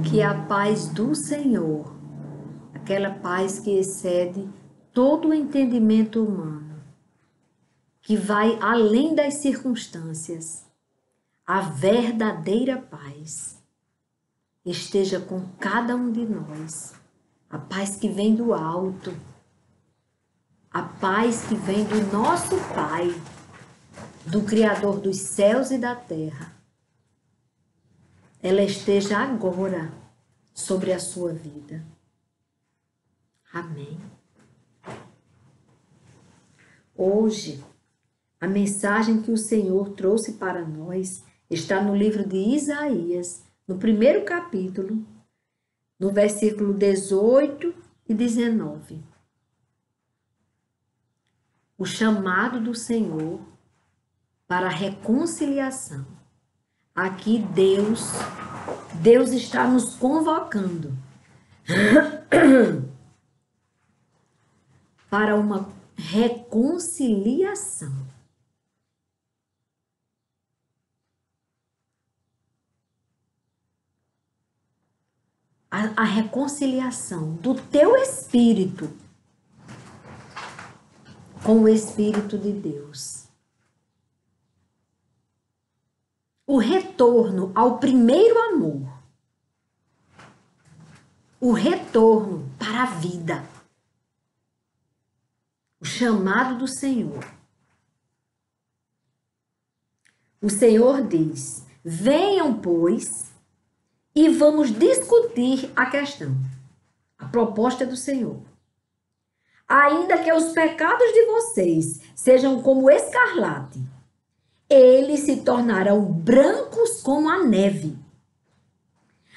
que a paz do Senhor, aquela paz que excede todo o entendimento humano, que vai além das circunstâncias, a verdadeira paz, esteja com cada um de nós. A paz que vem do alto, a paz que vem do nosso Pai, do Criador dos céus e da terra, ela esteja agora sobre a sua vida. Amém. Hoje, a mensagem que o Senhor trouxe para nós está no livro de Isaías, no primeiro capítulo, no versículo 18 e 19. O chamado do Senhor para a reconciliação. Aqui Deus está nos convocando para uma reconciliação. A reconciliação do teu espírito com o Espírito de Deus. O retorno ao primeiro amor. O retorno para a vida. O chamado do Senhor. O Senhor diz: venham, pois, e vamos discutir a questão. A proposta do Senhor. Ainda que os pecados de vocês sejam como escarlate, eles se tornarão brancos como a neve.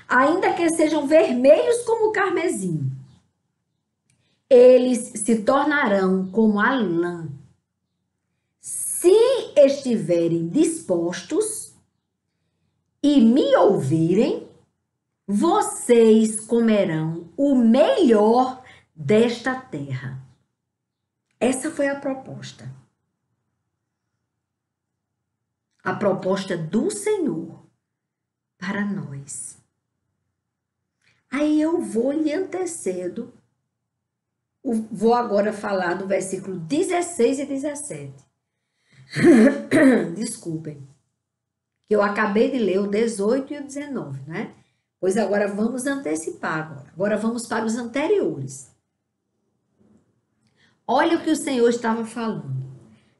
Ainda que sejam vermelhos como o carmesim, eles se tornarão como a lã. Se estiverem dispostos e me ouvirem, vocês comerão o melhor desta terra. Essa foi a proposta. A proposta do Senhor para nós. Aí eu vou e antecedo. Vou agora falar do versículo 16 e 17. Desculpem. Que eu acabei de ler o 18 e o 19, né? Pois agora vamos antecipar. Agora vamos para os anteriores. Olha o que o Senhor estava falando.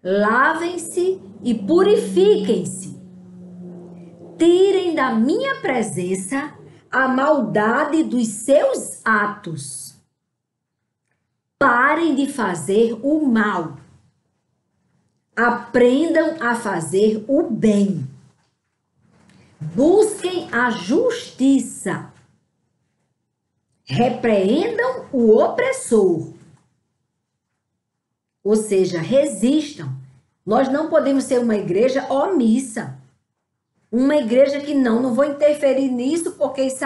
Lavem-se e purifiquem-se. Tirem da minha presença a maldade dos seus atos. Parem de fazer o mal. Aprendam a fazer o bem. Busquem a justiça. Repreendam o opressor. Ou seja, resistam. Nós não podemos ser uma igreja omissa. Uma igreja que não vou interferir nisso, porque isso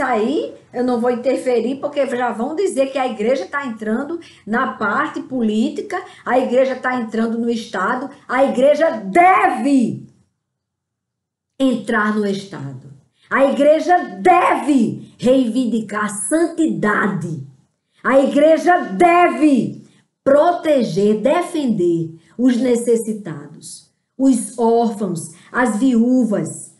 aí eu não vou interferir, porque já vão dizer que a igreja está entrando na parte política, a igreja está entrando no Estado, a igreja deve entrar no Estado. A igreja deve reivindicar a santidade. A igreja deve proteger, defender os necessitados, os órfãos, as viúvas,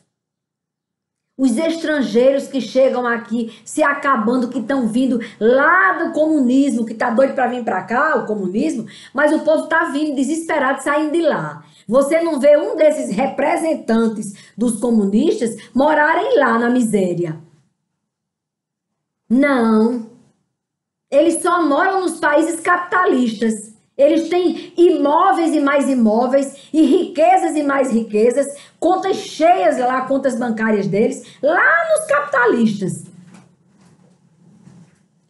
os estrangeiros que chegam aqui se acabando, que estão vindo lá do comunismo, que está doido para vir para cá, o comunismo, mas o povo está vindo desesperado, saindo de lá. Você não vê um desses representantes dos comunistas morarem lá na miséria. Não. Eles só moram nos países capitalistas. Eles têm imóveis e mais imóveis, e riquezas e mais riquezas, contas cheias lá, contas bancárias deles, lá nos capitalistas.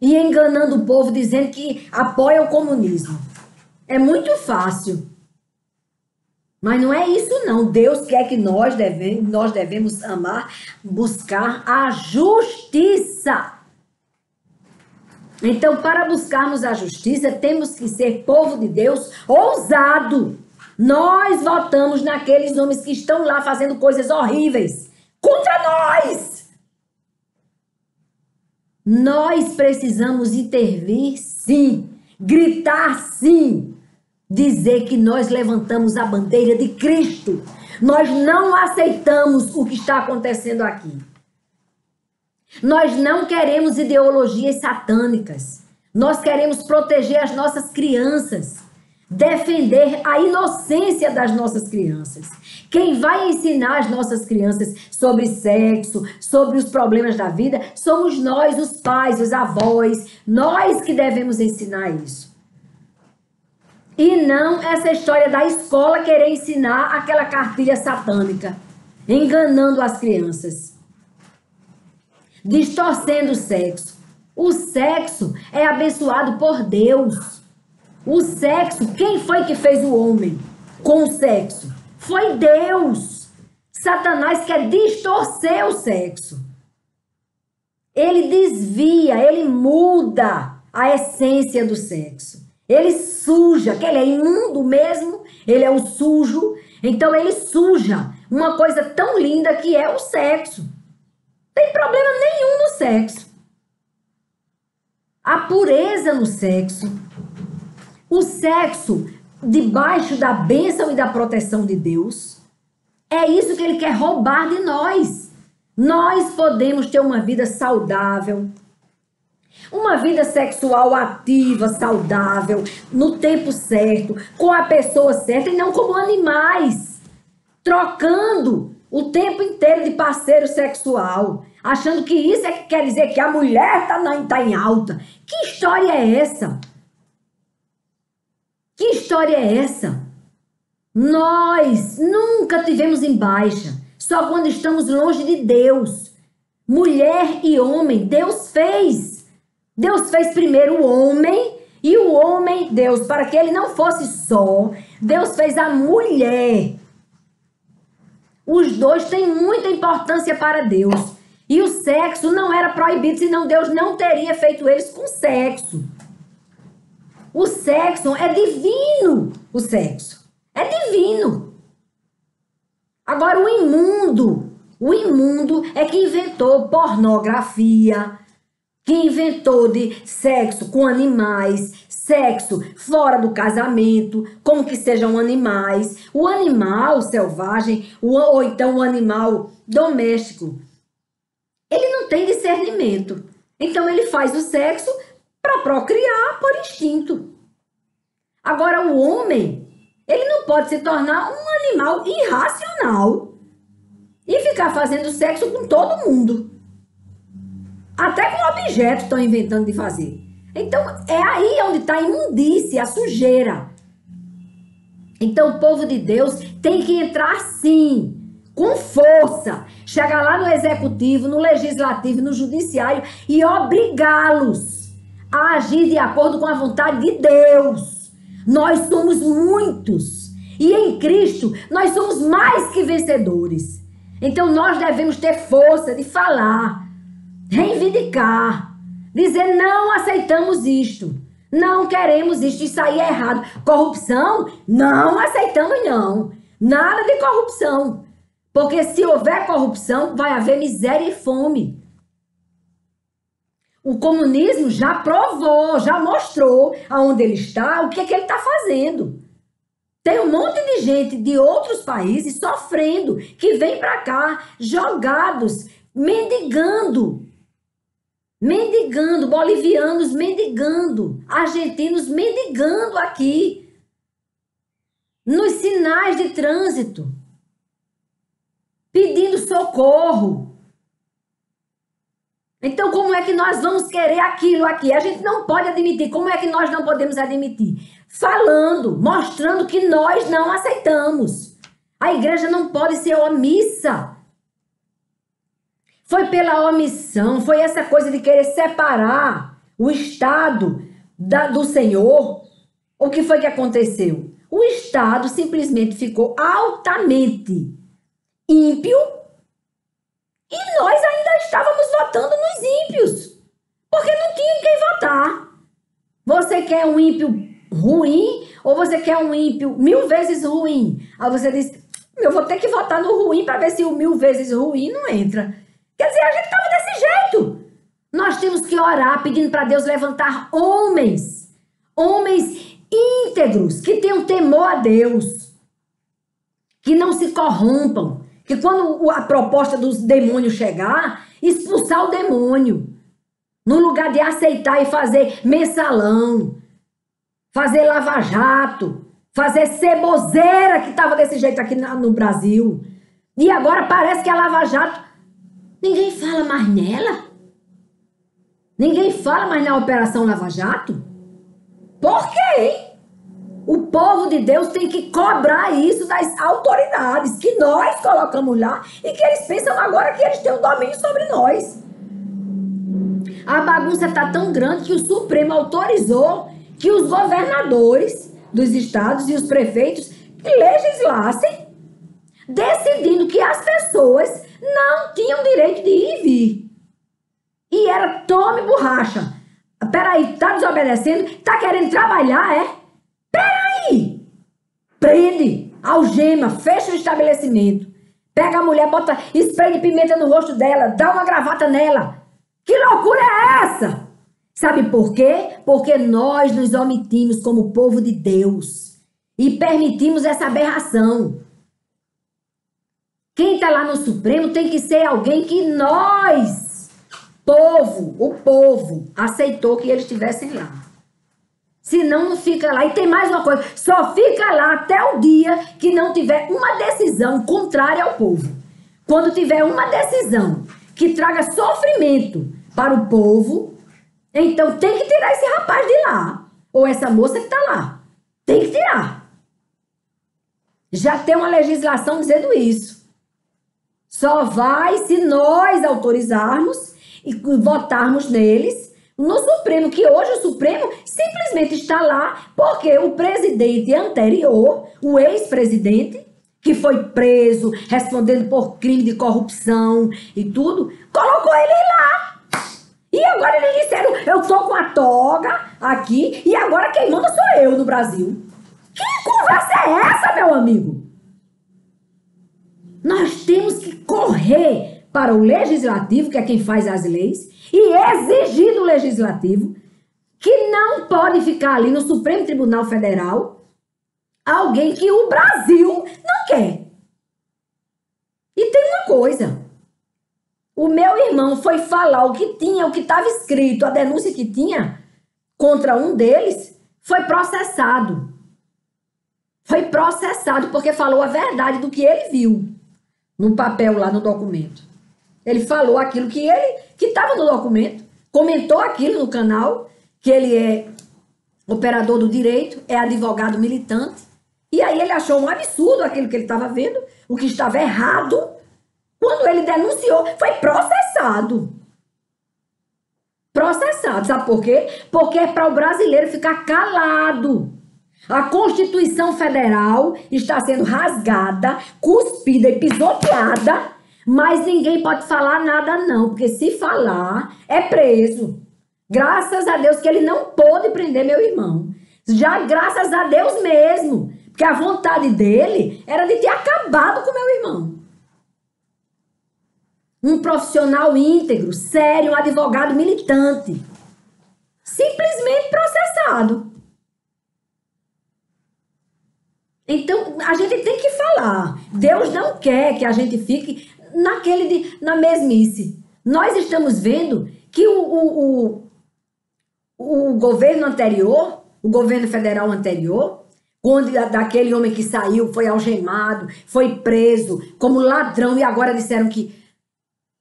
E enganando o povo, dizendo que apoia o comunismo. É muito fácil. Mas não é isso não. Deus quer que nós devemos amar, buscar a justiça. Então, para buscarmos a justiça, temos que ser povo de Deus ousado. Nós votamos naqueles homens que estão lá fazendo coisas horríveis contra nós. Nós precisamos intervir, sim. Gritar, sim. Dizer que nós levantamos a bandeira de Cristo. Nós não aceitamos o que está acontecendo aqui. Nós não queremos ideologias satânicas. Nós queremos proteger as nossas crianças. Defender a inocência das nossas crianças. Quem vai ensinar as nossas crianças sobre sexo, sobre os problemas da vida, somos nós, os pais, os avós. Nós que devemos ensinar isso. E não essa história da escola querer ensinar aquela cartilha satânica, enganando as crianças, distorcendo o sexo. O sexo é abençoado por Deus. O sexo, quem foi que fez o homem com o sexo? Foi Deus. Satanás quer distorcer o sexo. Ele desvia, ele muda a essência do sexo. Ele suja, que ele é imundo mesmo, ele é o sujo. Então ele suja uma coisa tão linda que é o sexo. Não tem problema nenhum no sexo. A pureza no sexo. O sexo debaixo da bênção e da proteção de Deus. É isso que ele quer roubar de nós. Nós podemos ter uma vida saudável. Uma vida sexual ativa, saudável, no tempo certo, com a pessoa certa e não como animais, trocando o tempo inteiro de parceiro sexual, achando que isso é que quer dizer que a mulher tá em alta. Que história é essa? Que história é essa? Nós nunca tivemos em baixa, só quando estamos longe de Deus. Mulher e homem, Deus fez. Deus fez primeiro o homem, e o homem, Deus, para que ele não fosse só, Deus fez a mulher. Os dois têm muita importância para Deus. E o sexo não era proibido, senão Deus não teria feito eles com sexo. O sexo é divino, o sexo. É divino. Agora o imundo é que inventou pornografia, que inventou de sexo com animais, sexo fora do casamento, como que sejam animais. O animal selvagem, ou então o animal doméstico, ele não tem discernimento. Então ele faz o sexo para procriar por instinto. Agora o homem, ele não pode se tornar um animal irracional e ficar fazendo sexo com todo mundo. Até com objetos estão inventando de fazer. Então, é aí onde está a imundícia, a sujeira. Então, o povo de Deus tem que entrar sim, com força. Chegar lá no executivo, no legislativo, no judiciário e obrigá-los a agir de acordo com a vontade de Deus. Nós somos muitos. E em Cristo, nós somos mais que vencedores. Então, nós devemos ter força de falar, reivindicar, dizer não aceitamos isto, não queremos isto, isso aí é errado. Corrupção? Não aceitamos não, nada de corrupção, porque se houver corrupção vai haver miséria e fome. O comunismo já provou, já mostrou aonde ele está, o que é que ele está fazendo. Tem um monte de gente de outros países sofrendo, que vem para cá, jogados, mendigando, bolivianos mendigando, argentinos mendigando aqui, nos sinais de trânsito, pedindo socorro. Então, como é que nós vamos querer aquilo aqui? A gente não pode admitir. Como é que nós não podemos admitir? Falando, mostrando que nós não aceitamos. A igreja não pode ser omissa. Foi pela omissão, foi essa coisa de querer separar o Estado do Senhor. O que foi que aconteceu? O Estado simplesmente ficou altamente ímpio e nós ainda estávamos votando nos ímpios, porque não tinha em quem votar. Você quer um ímpio ruim ou você quer um ímpio 1000 vezes ruim? Aí você diz, eu vou ter que votar no ruim para ver se o 1000 vezes ruim não entra. Quer dizer, a gente estava desse jeito. Nós temos que orar pedindo para Deus levantar homens íntegros, que tenham temor a Deus, que não se corrompam, que quando a proposta dos demônios chegar, expulsar o demônio, no lugar de aceitar e fazer mensalão, fazer lava-jato, fazer ceboseira, que estava desse jeito aqui no Brasil. E agora parece que a lava-jato, ninguém fala mais nela. Ninguém fala mais na Operação Lava Jato? Por quê? O povo de Deus tem que cobrar isso das autoridades que nós colocamos lá e que eles pensam agora que eles têm um domínio sobre nós. A bagunça está tão grande que o Supremo autorizou que os governadores dos estados e os prefeitos legislassem, decidindo que as pessoas não tinham direito de ir e vir. E era tome borracha. Peraí, tá desobedecendo? Tá querendo trabalhar, é? Peraí! Prende, algema, fecha o estabelecimento. Pega a mulher, bota spray de pimenta no rosto dela, dá uma gravata nela. Que loucura é essa? Sabe por quê? Porque nós nos omitimos como povo de Deus e permitimos essa aberração. Quem tá lá no Supremo tem que ser alguém que nós... o povo aceitou que eles estivessem lá. Senão não fica lá. E tem mais uma coisa, só fica lá até o dia que não tiver uma decisão contrária ao povo. Quando tiver uma decisão que traga sofrimento para o povo, então tem que tirar esse rapaz de lá. Ou essa moça que está lá. Tem que tirar. Já tem uma legislação dizendo isso. Só vai se nós autorizarmos e votarmos neles no Supremo, que hoje o Supremo simplesmente está lá porque o presidente anterior, o ex-presidente, que foi preso, respondendo por crime de corrupção e tudo, colocou ele lá. E agora eles disseram, eu tô com a toga aqui e agora quem manda sou eu no Brasil. Que conversa é essa, meu amigo? Nós temos que correr para o legislativo, que é quem faz as leis, e exigir do legislativo que não pode ficar ali no Supremo Tribunal Federal alguém que o Brasil não quer. E tem uma coisa, o meu irmão foi falar o que tinha, o que estava escrito, a denúncia que tinha contra um deles, foi processado. Foi processado porque falou a verdade do que ele viu no papel lá no documento. Ele falou aquilo que estava no documento, comentou aquilo no canal, que ele é operador do direito, é advogado militante, e aí ele achou um absurdo aquilo que ele estava vendo, o que estava errado. Quando ele denunciou, foi processado. Processado, sabe por quê? Porque é para o brasileiro ficar calado. A Constituição Federal está sendo rasgada, cuspida e pisoteada, mas ninguém pode falar nada não, porque se falar, é preso. Graças a Deus que ele não pôde prender meu irmão. Já graças a Deus mesmo, porque a vontade dele era de ter acabado com meu irmão. Um profissional íntegro, sério, um advogado militante. Simplesmente processado. Então, a gente tem que falar. Deus não quer que a gente fique na mesmice. Nós estamos vendo que o governo anterior, o governo federal anterior, onde daquele homem que saiu, foi algemado, foi preso como ladrão e agora disseram que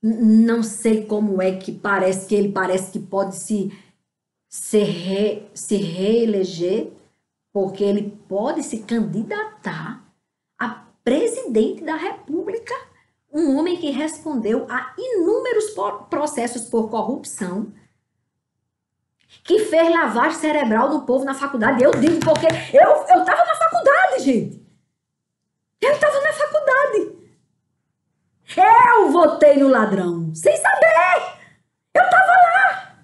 não sei como é que parece que pode se reeleger, porque ele pode se candidatar a presidente da República, um homem que respondeu a inúmeros processos por corrupção, que fez lavagem cerebral do povo na faculdade. Eu digo porque eu estava na faculdade, gente. Eu estava na faculdade. Eu votei no ladrão, sem saber. Eu estava lá.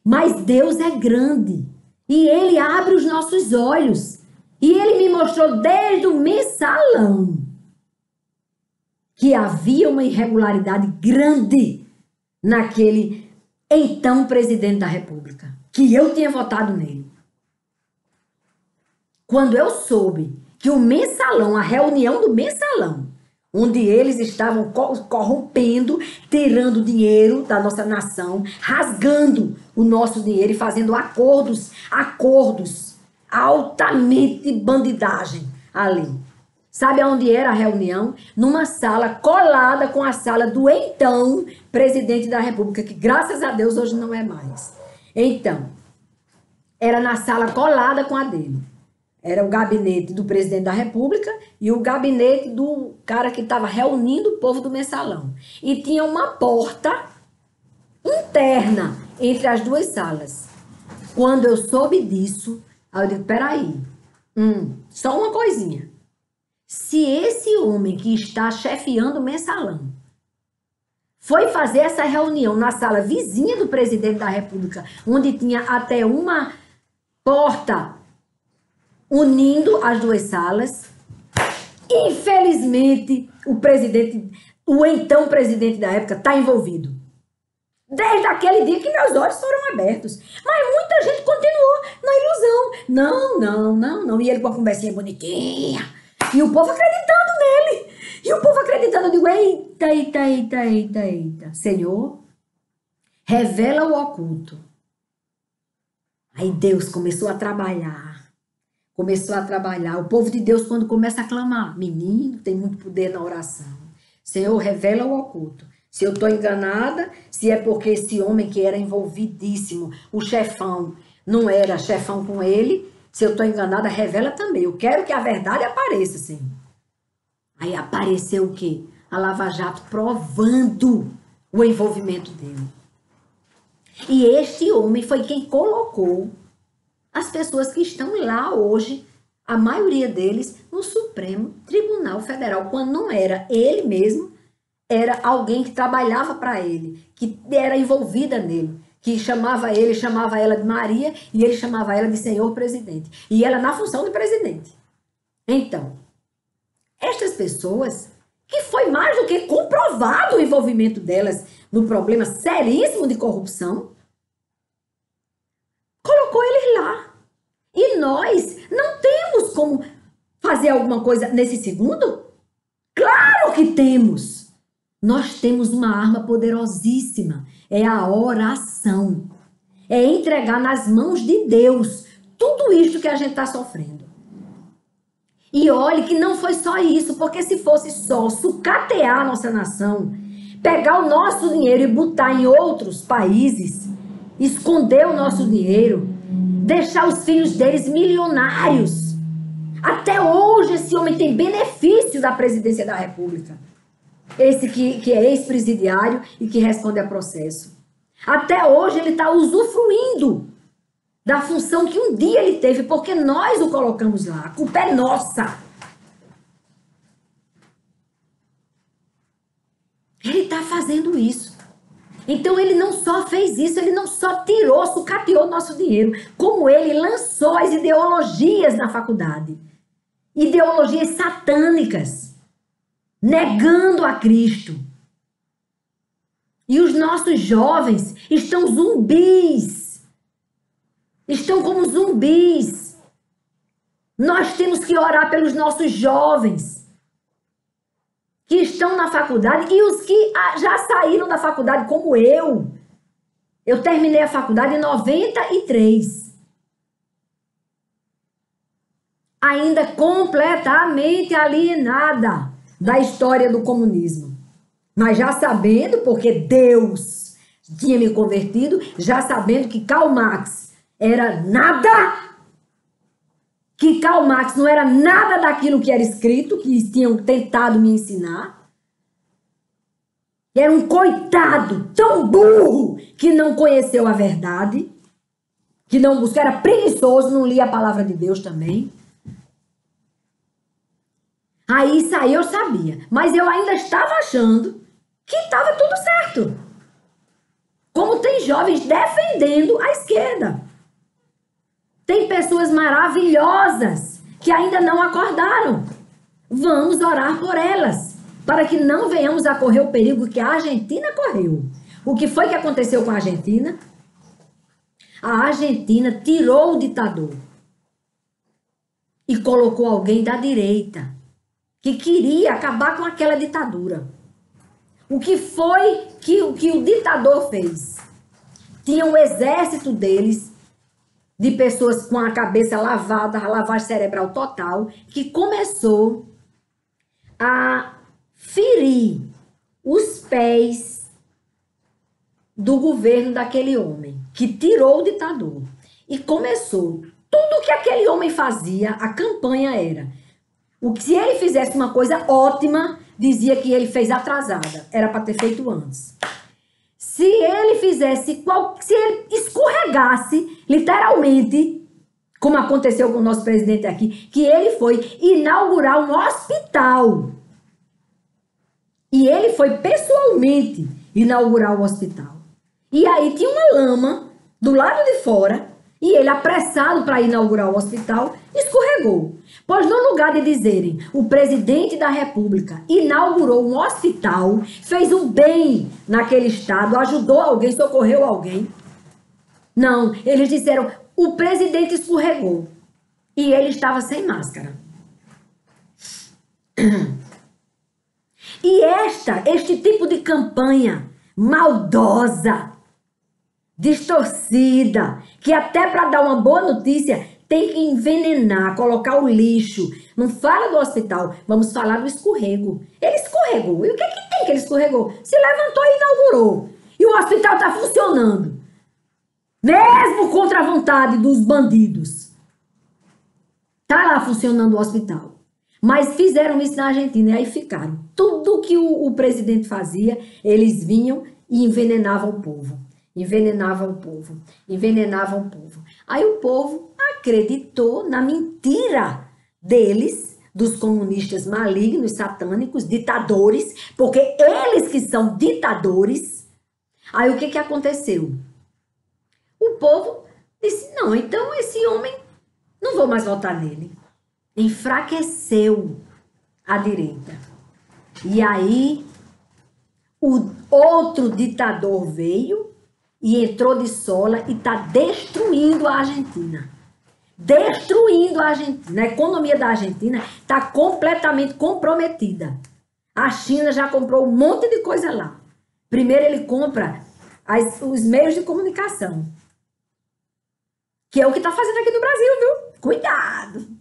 Mas Deus é grande. E Ele abre os nossos olhos. E Ele me mostrou desde o mensalão que havia uma irregularidade grande naquele então presidente da República, que eu tinha votado nele. Quando eu soube que o mensalão, a reunião do mensalão, onde eles estavam corrompendo, tirando dinheiro da nossa nação, rasgando o nosso dinheiro e fazendo acordos altamente bandidagem ali. Sabe aonde era a reunião? Numa sala colada com a sala do então presidente da República, que graças a Deus hoje não é mais. Então, era na sala colada com a dele. Era o gabinete do presidente da República e o gabinete do cara que estava reunindo o povo do mensalão. E tinha uma porta interna entre as duas salas. Quando eu soube disso, aí eu digo, peraí, só uma coisinha. Se esse homem que está chefiando o mensalão foi fazer essa reunião na sala vizinha do presidente da República, onde tinha até uma porta unindo as duas salas, infelizmente o então presidente da época está envolvido. Desde aquele dia que meus olhos foram abertos. Mas muita gente continuou na ilusão. Não. E ele com a conversinha bonitinha. E o povo acreditando nele. E o povo acreditando. Eu digo, eita. Senhor, revela o oculto. Aí Deus começou a trabalhar. O povo de Deus, quando começa a clamar, menino, tem muito poder na oração. Senhor, revela o oculto. Se eu estou enganada, se é porque esse homem que era envolvidíssimo, o chefão, não era chefão com ele, se eu estou enganada, revela também. Eu quero que a verdade apareça, Senhor. Aí apareceu o quê? A Lava Jato provando o envolvimento dele. E este homem foi quem colocou as pessoas que estão lá hoje, a maioria deles, no Supremo Tribunal Federal, quando não era ele mesmo, era alguém que trabalhava para ele, que era envolvida nele, que chamava ela de Maria e ele chamava ela de Senhor Presidente. E ela na função de presidente. Então, estas pessoas, que foi mais do que comprovado o envolvimento delas no problema seríssimo de corrupção, colocou eles lá. E nós não temos como fazer alguma coisa nesse segundo? Claro que temos! Nós temos uma arma poderosíssima, é a oração. É entregar nas mãos de Deus tudo isto que a gente está sofrendo. E olhe que não foi só isso, porque se fosse só sucatear a nossa nação, pegar o nosso dinheiro e botar em outros países, esconder o nosso dinheiro, deixar os filhos deles milionários. Até hoje esse homem tem benefício da presidência da República. Esse que é ex-presidiário e que responde a processo. Até hoje ele está usufruindo da função que um dia ele teve, porque nós o colocamos lá. A culpa é nossa. Ele está fazendo isso. Então ele não só fez isso, ele não só tirou, sucateou nosso dinheiro, como ele lançou as ideologias na faculdade. Ideologias satânicas. Negando a Cristo. E os nossos jovens estão zumbis. Estão como zumbis. Nós temos que orar pelos nossos jovens que estão na faculdade e os que já saíram da faculdade, como eu. Eu terminei a faculdade em 93. Ainda completamente alienada da história do comunismo. Mas já sabendo, porque Deus tinha me convertido, já sabendo que Karl Marx era nada, que Karl Marx não era nada daquilo que era escrito, que tinham tentado me ensinar. Era um coitado tão burro que não conheceu a verdade, que não buscou, era preguiçoso, não lia a palavra de Deus também. Aí isso aí eu sabia, mas eu ainda estava achando que estava tudo certo. Como tem jovens defendendo a esquerda. Tem pessoas maravilhosas que ainda não acordaram. Vamos orar por elas, para que não venhamos a correr o perigo que a Argentina correu. O que foi que aconteceu com a Argentina? A Argentina tirou o ditador e colocou alguém da direita que queria acabar com aquela ditadura. O que foi que o ditador fez? Tinha um exército deles, de pessoas com a cabeça lavada, lavagem cerebral total, que começou a ferir os pés do governo daquele homem, que tirou o ditador. E começou, tudo que aquele homem fazia, a campanha era, se ele fizesse uma coisa ótima, dizia que ele fez atrasada, era para ter feito antes. Se ele fizesse, se ele escorregasse, literalmente, como aconteceu com o nosso presidente aqui, que ele foi inaugurar um hospital. E ele foi pessoalmente inaugurar o hospital. E aí tinha uma lama do lado de fora, e ele, apressado para inaugurar o hospital, escorregou. Pois no lugar de dizerem, o presidente da República inaugurou um hospital, fez um bem naquele estado, ajudou alguém, socorreu alguém. Não, eles disseram, o presidente escorregou. E ele estava sem máscara. E este tipo de campanha maldosa, distorcida, que até para dar uma boa notícia tem que envenenar, colocar o lixo. Não fala do hospital, vamos falar do escorrego. Ele escorregou. E o que é que tem que ele escorregou? Se levantou e inaugurou. E o hospital está funcionando. Mesmo contra a vontade dos bandidos. Está lá funcionando o hospital. Mas fizeram isso na Argentina e aí ficaram. Tudo que o presidente fazia, eles vinham e envenenavam o povo. Envenenavam o povo. Envenenavam o povo. Aí o povo acreditou na mentira deles, dos comunistas malignos, satânicos, ditadores, porque eles que são ditadores. Aí o que aconteceu? O povo disse, não, então esse homem, não vou mais votar nele. Enfraqueceu a direita. E aí o outro ditador veio e entrou de sola e está destruindo a Argentina. Destruindo a Argentina. A economia da Argentina está completamente comprometida. A China já comprou um monte de coisa lá. Primeiro ele compra os meios de comunicação. Que é o que está fazendo aqui no Brasil, viu? Cuidado!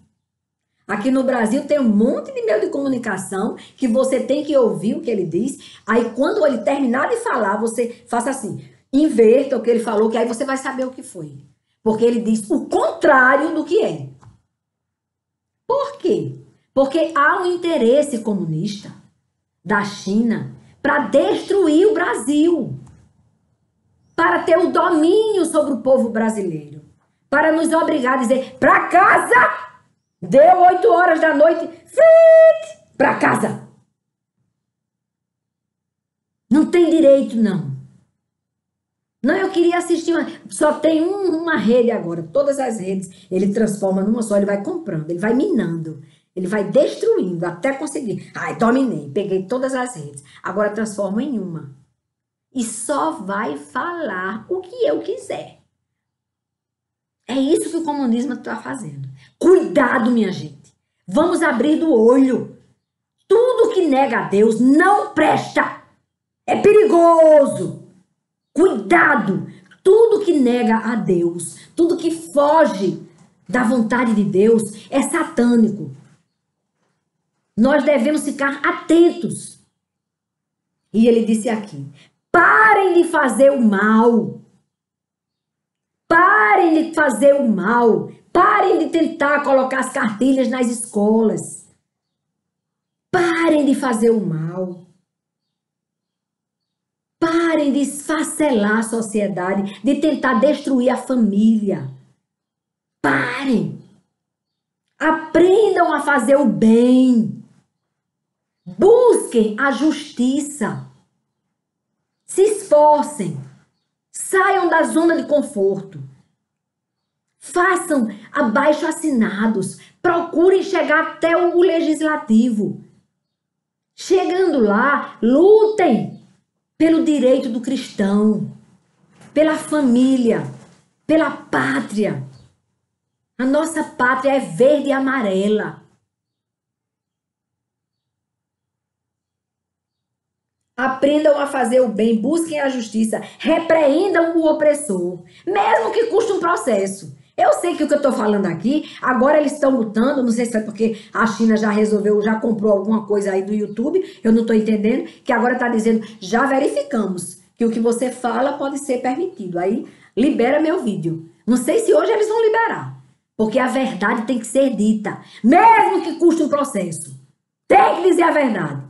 Aqui no Brasil tem um monte de meio de comunicação que você tem que ouvir o que ele diz. Aí quando ele terminar de falar, você faça assim, inverta o que ele falou, que aí você vai saber o que foi. Porque ele diz o contrário do que é. Por quê? Porque há um interesse comunista da China para destruir o Brasil. Para ter o domínio sobre o povo brasileiro. Para nos obrigar a dizer, para casa! Deu 8 horas da noite, para casa. Não tem direito, não. Não, eu queria assistir, só tem uma rede agora, todas as redes, ele transforma numa só, ele vai comprando, ele vai minando, ele vai destruindo até conseguir. Ai, dominei, peguei todas as redes, agora transforma em uma. E só vai falar o que eu quiser. É isso que o comunismo está fazendo. Cuidado, minha gente. Vamos abrir do olho. Tudo que nega a Deus não presta. É perigoso. Cuidado. Tudo que nega a Deus, tudo que foge da vontade de Deus é satânico. Nós devemos ficar atentos. E ele disse aqui, parem de fazer o mal. Parem de fazer o mal. Parem de tentar colocar as cartilhas nas escolas. Parem de fazer o mal. Parem de esfacelar a sociedade, de tentar destruir a família. Parem. Aprendam a fazer o bem. Busquem a justiça. Se esforcem. Saiam da zona de conforto. Façam abaixo-assinados. Procurem chegar até o legislativo. Chegando lá, lutem. pelo direito do cristão, pela família, pela pátria. A nossa pátria é verde e amarela. Aprendam a fazer o bem, busquem a justiça, repreendam o opressor, mesmo que custe um processo. Eu sei que o que eu estou falando aqui, agora eles estão lutando, não sei se é porque a China já resolveu, já comprou alguma coisa aí do YouTube, eu não estou entendendo, que agora está dizendo, já verificamos que o que você fala pode ser permitido. Aí libera meu vídeo. Não sei se hoje eles vão liberar, porque a verdade tem que ser dita, mesmo que custe um processo. Tem que dizer a verdade.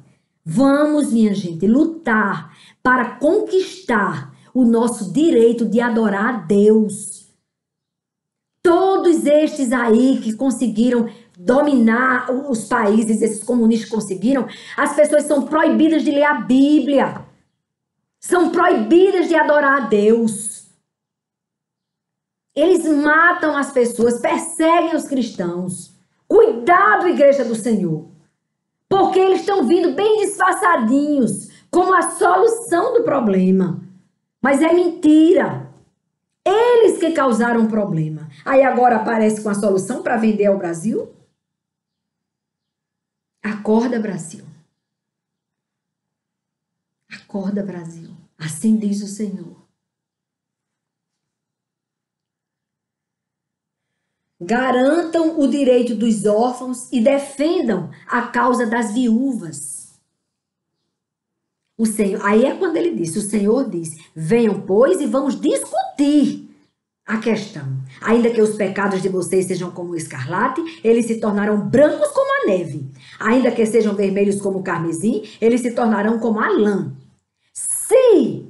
Vamos, minha gente, lutar para conquistar o nosso direito de adorar a Deus. Todos estes aí que conseguiram dominar os países, esses comunistas conseguiram, as pessoas são proibidas de ler a Bíblia. São proibidas de adorar a Deus. Eles matam as pessoas, perseguem os cristãos. Cuidado, igreja do Senhor. Porque eles estão vindo bem disfarçadinhos, como a solução do problema. Mas é mentira. Eles que causaram o problema. Aí agora aparece com a solução para vender ao Brasil? Acorda, Brasil. Acorda, Brasil. Assim diz o Senhor. Garantam o direito dos órfãos e defendam a causa das viúvas. O Senhor, aí é quando ele disse, o Senhor diz, venham, pois, e vamos discutir a questão. Ainda que os pecados de vocês sejam como o escarlate, eles se tornarão brancos como a neve. Ainda que sejam vermelhos como o carmesim, eles se tornarão como a lã. Se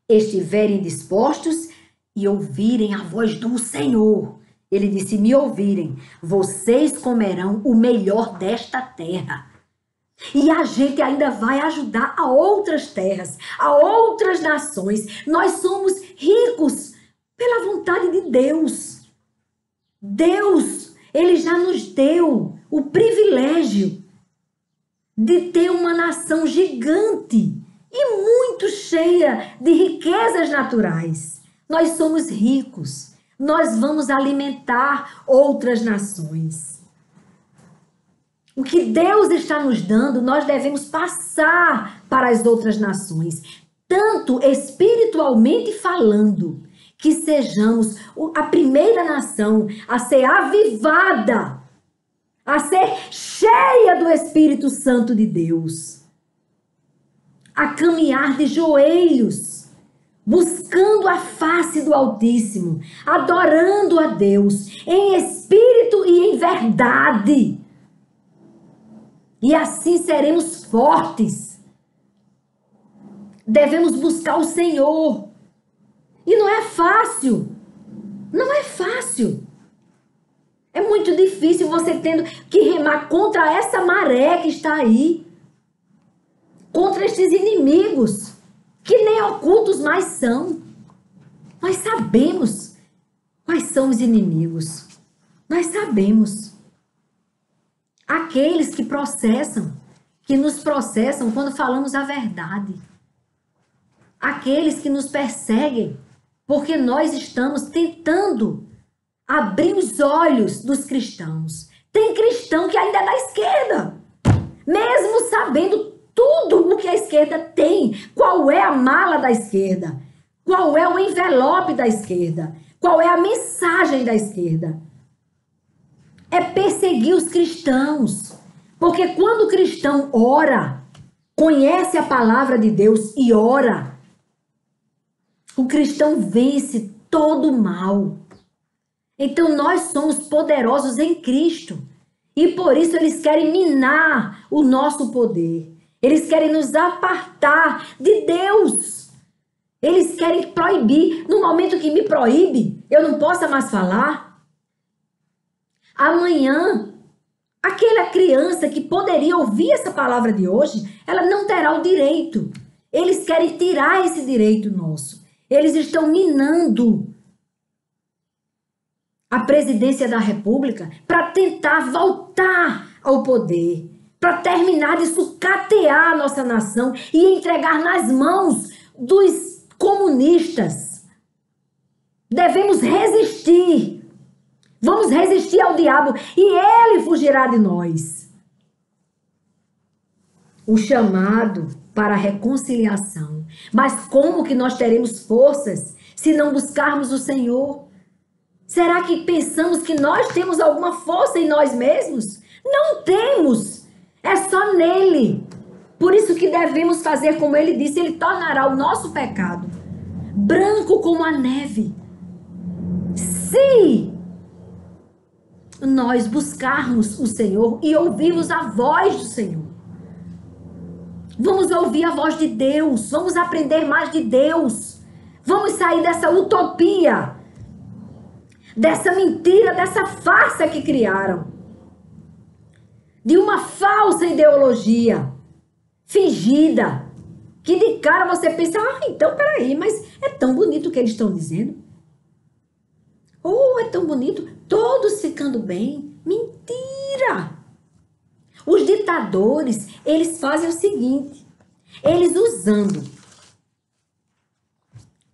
estiverem dispostos e ouvirem a voz do Senhor, ele disse, me ouvirem, vocês comerão o melhor desta terra. E a gente ainda vai ajudar a outras terras, a outras nações. Nós somos ricos pela vontade de Deus. Deus, ele já nos deu o privilégio de ter uma nação gigante e muito cheia de riquezas naturais. Nós somos ricos. Nós vamos alimentar outras nações. O que Deus está nos dando, nós devemos passar para as outras nações, tanto espiritualmente falando, que sejamos a primeira nação a ser avivada, a ser cheia do Espírito Santo de Deus, a caminhar de joelhos, buscando a face do Altíssimo, adorando a Deus em espírito e em verdade. E assim seremos fortes. Devemos buscar o Senhor. E não é fácil. Não é fácil. É muito difícil você tendo que remar contra essa maré que está aí. Contra estes inimigos, que nem ocultos mais são. Nós sabemos quais são os inimigos. Nós sabemos. Aqueles que processam, que nos processam quando falamos a verdade. Aqueles que nos perseguem, porque nós estamos tentando abrir os olhos dos cristãos. Tem cristão que ainda é da esquerda, mesmo sabendo tudo o que a esquerda tem. Qual é a mala da esquerda? Qual é o envelope da esquerda? Qual é a mensagem da esquerda? É perseguir os cristãos. Porque quando o cristão ora, conhece a palavra de Deus e ora, o cristão vence todo o mal. Então nós somos poderosos em Cristo. E por isso eles querem minar o nosso poder. Eles querem nos apartar de Deus. Eles querem proibir. No momento que me proíbe, eu não posso mais falar. Amanhã, aquela criança que poderia ouvir essa palavra de hoje, ela não terá o direito. Eles querem tirar esse direito nosso. Eles estão minando a presidência da República para tentar voltar ao poder. para terminar de sucatear a nossa nação e entregar nas mãos dos comunistas. Devemos resistir. Vamos resistir ao diabo e ele fugirá de nós. O chamado para a reconciliação. Mas como que nós teremos forças se não buscarmos o Senhor? Será que pensamos que nós temos alguma força em nós mesmos? Não temos. É só nele. Por isso que devemos fazer como ele disse, ele tornará o nosso pecado branco como a neve. Se nós buscarmos o Senhor e ouvirmos a voz do Senhor. Vamos ouvir a voz de Deus, vamos aprender mais de Deus. Vamos sair dessa utopia, dessa mentira, dessa farsa que criaram. De uma falsa ideologia, fingida, que de cara você pensa, então peraí, mas é tão bonito o que eles estão dizendo. É tão bonito, todos ficando bem. Mentira! Os ditadores, eles fazem o seguinte, eles usando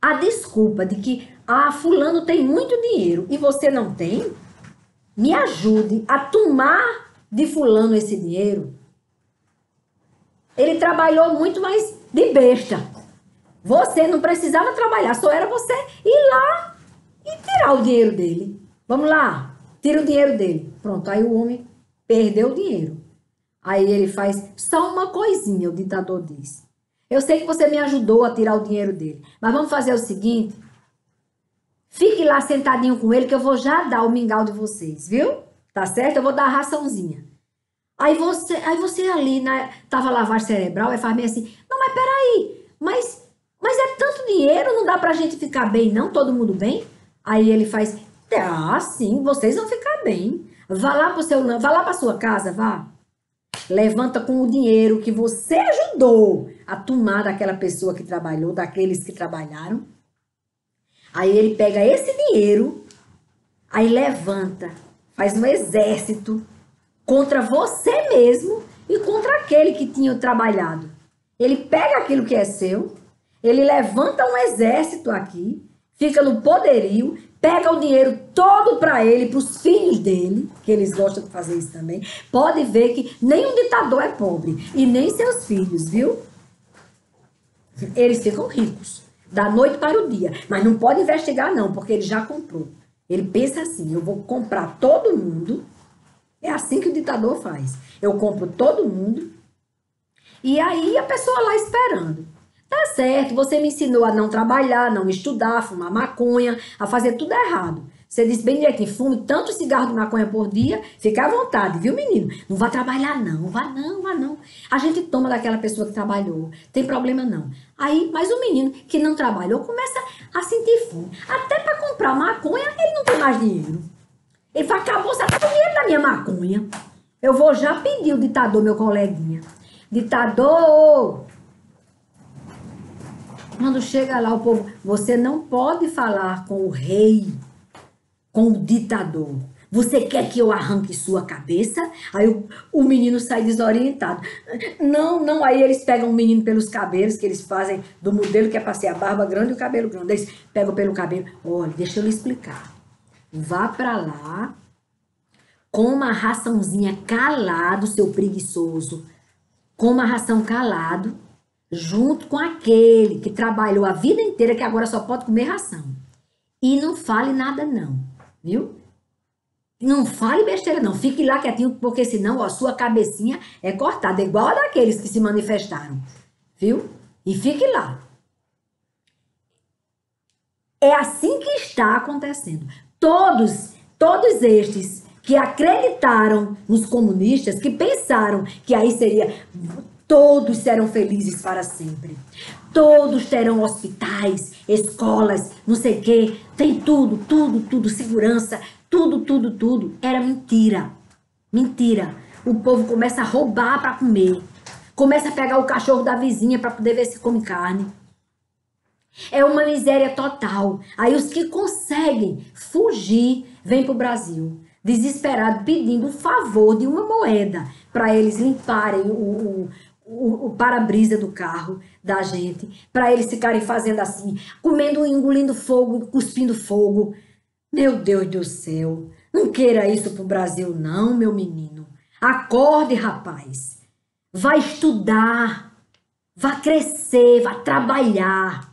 a desculpa de que, fulano tem muito dinheiro e você não tem, me ajude a tomar de fulano esse dinheiro. Ele trabalhou muito, mas de besta. Você não precisava trabalhar, só era você ir lá e tirar o dinheiro dele. Vamos lá, tira o dinheiro dele. Pronto, aí o homem perdeu o dinheiro. Aí ele faz só uma coisinha, o ditador diz. Eu sei que você me ajudou a tirar o dinheiro dele, mas vamos fazer o seguinte. Fique lá sentadinho com ele que eu vou já dar o mingau de vocês, viu? Tá certo? Eu vou dar a raçãozinha. Aí você ali, tava lavagem cerebral, aí faz meio assim, não, mas peraí, mas é tanto dinheiro, não dá pra gente ficar bem não, todo mundo bem? Aí ele faz, sim, vocês vão ficar bem. Vá lá pra sua casa, vá. Levanta com o dinheiro que você ajudou a tomar daquela pessoa que trabalhou, daqueles que trabalharam. Aí ele pega esse dinheiro, aí levanta, faz um exército contra você mesmo e contra aquele que tinha trabalhado. Ele pega aquilo que é seu, ele levanta um exército aqui, fica no poderio, pega o dinheiro todo para ele, para os filhos dele, que eles gostam de fazer isso também. Pode ver que nenhum ditador é pobre, e nem seus filhos, viu? Eles ficam ricos, da noite para o dia. Mas não pode investigar não, porque ele já comprou. Ele pensa assim, eu vou comprar todo mundo. É assim que o ditador faz. Eu compro todo mundo, e aí a pessoa lá esperando. Tá certo, você me ensinou a não trabalhar, não estudar, fumar maconha, a fazer tudo errado. Você disse bem direitinho, fume tanto cigarro de maconha por dia, fica à vontade, viu, menino? Não vá trabalhar não, vá não. A gente toma daquela pessoa que trabalhou, tem problema não. Aí, mas o menino que não trabalhou começa a sentir fome. Até para comprar maconha, ele não tem mais dinheiro. Ele fala, acabou, sabe o dinheiro da minha maconha? Eu vou já pedir o ditador, meu coleguinha. Ditador! Quando chega lá o povo, você não pode falar com o rei, com o ditador. Você quer que eu arranque sua cabeça? Aí o menino sai desorientado. Não, aí eles pegam o menino pelos cabelos, que eles fazem do modelo que é para ser a barba grande e o cabelo grande. Eles pegam pelo cabelo. Olha, deixa eu lhe explicar. Vá para lá, coma a raçãozinha calado, seu preguiçoso. Coma a ração calado. Junto com aquele que trabalhou a vida inteira, que agora só pode comer ração. E não fale nada não, viu? Não fale besteira não, fique lá quietinho, porque senão a sua cabecinha é cortada, igual a daqueles que se manifestaram, viu? E fique lá. É assim que está acontecendo. Todos estes que acreditaram nos comunistas, que pensaram que aí seria... Todos serão felizes para sempre. Todos terão hospitais, escolas, não sei o quê. Tem tudo, segurança, tudo. Era mentira. Mentira. O povo começa a roubar para comer. Começa a pegar o cachorro da vizinha para poder ver se come carne. É uma miséria total. Aí os que conseguem fugir, vêm para o Brasil. desesperado, pedindo o favor de uma moeda para eles limparem o para-brisa do carro da gente, para eles ficarem fazendo assim, comendo, engolindo fogo, cuspindo fogo. Meu Deus do céu, não queira isso pro Brasil não, meu menino. Acorde, rapaz. Vai estudar, vai crescer, vai trabalhar,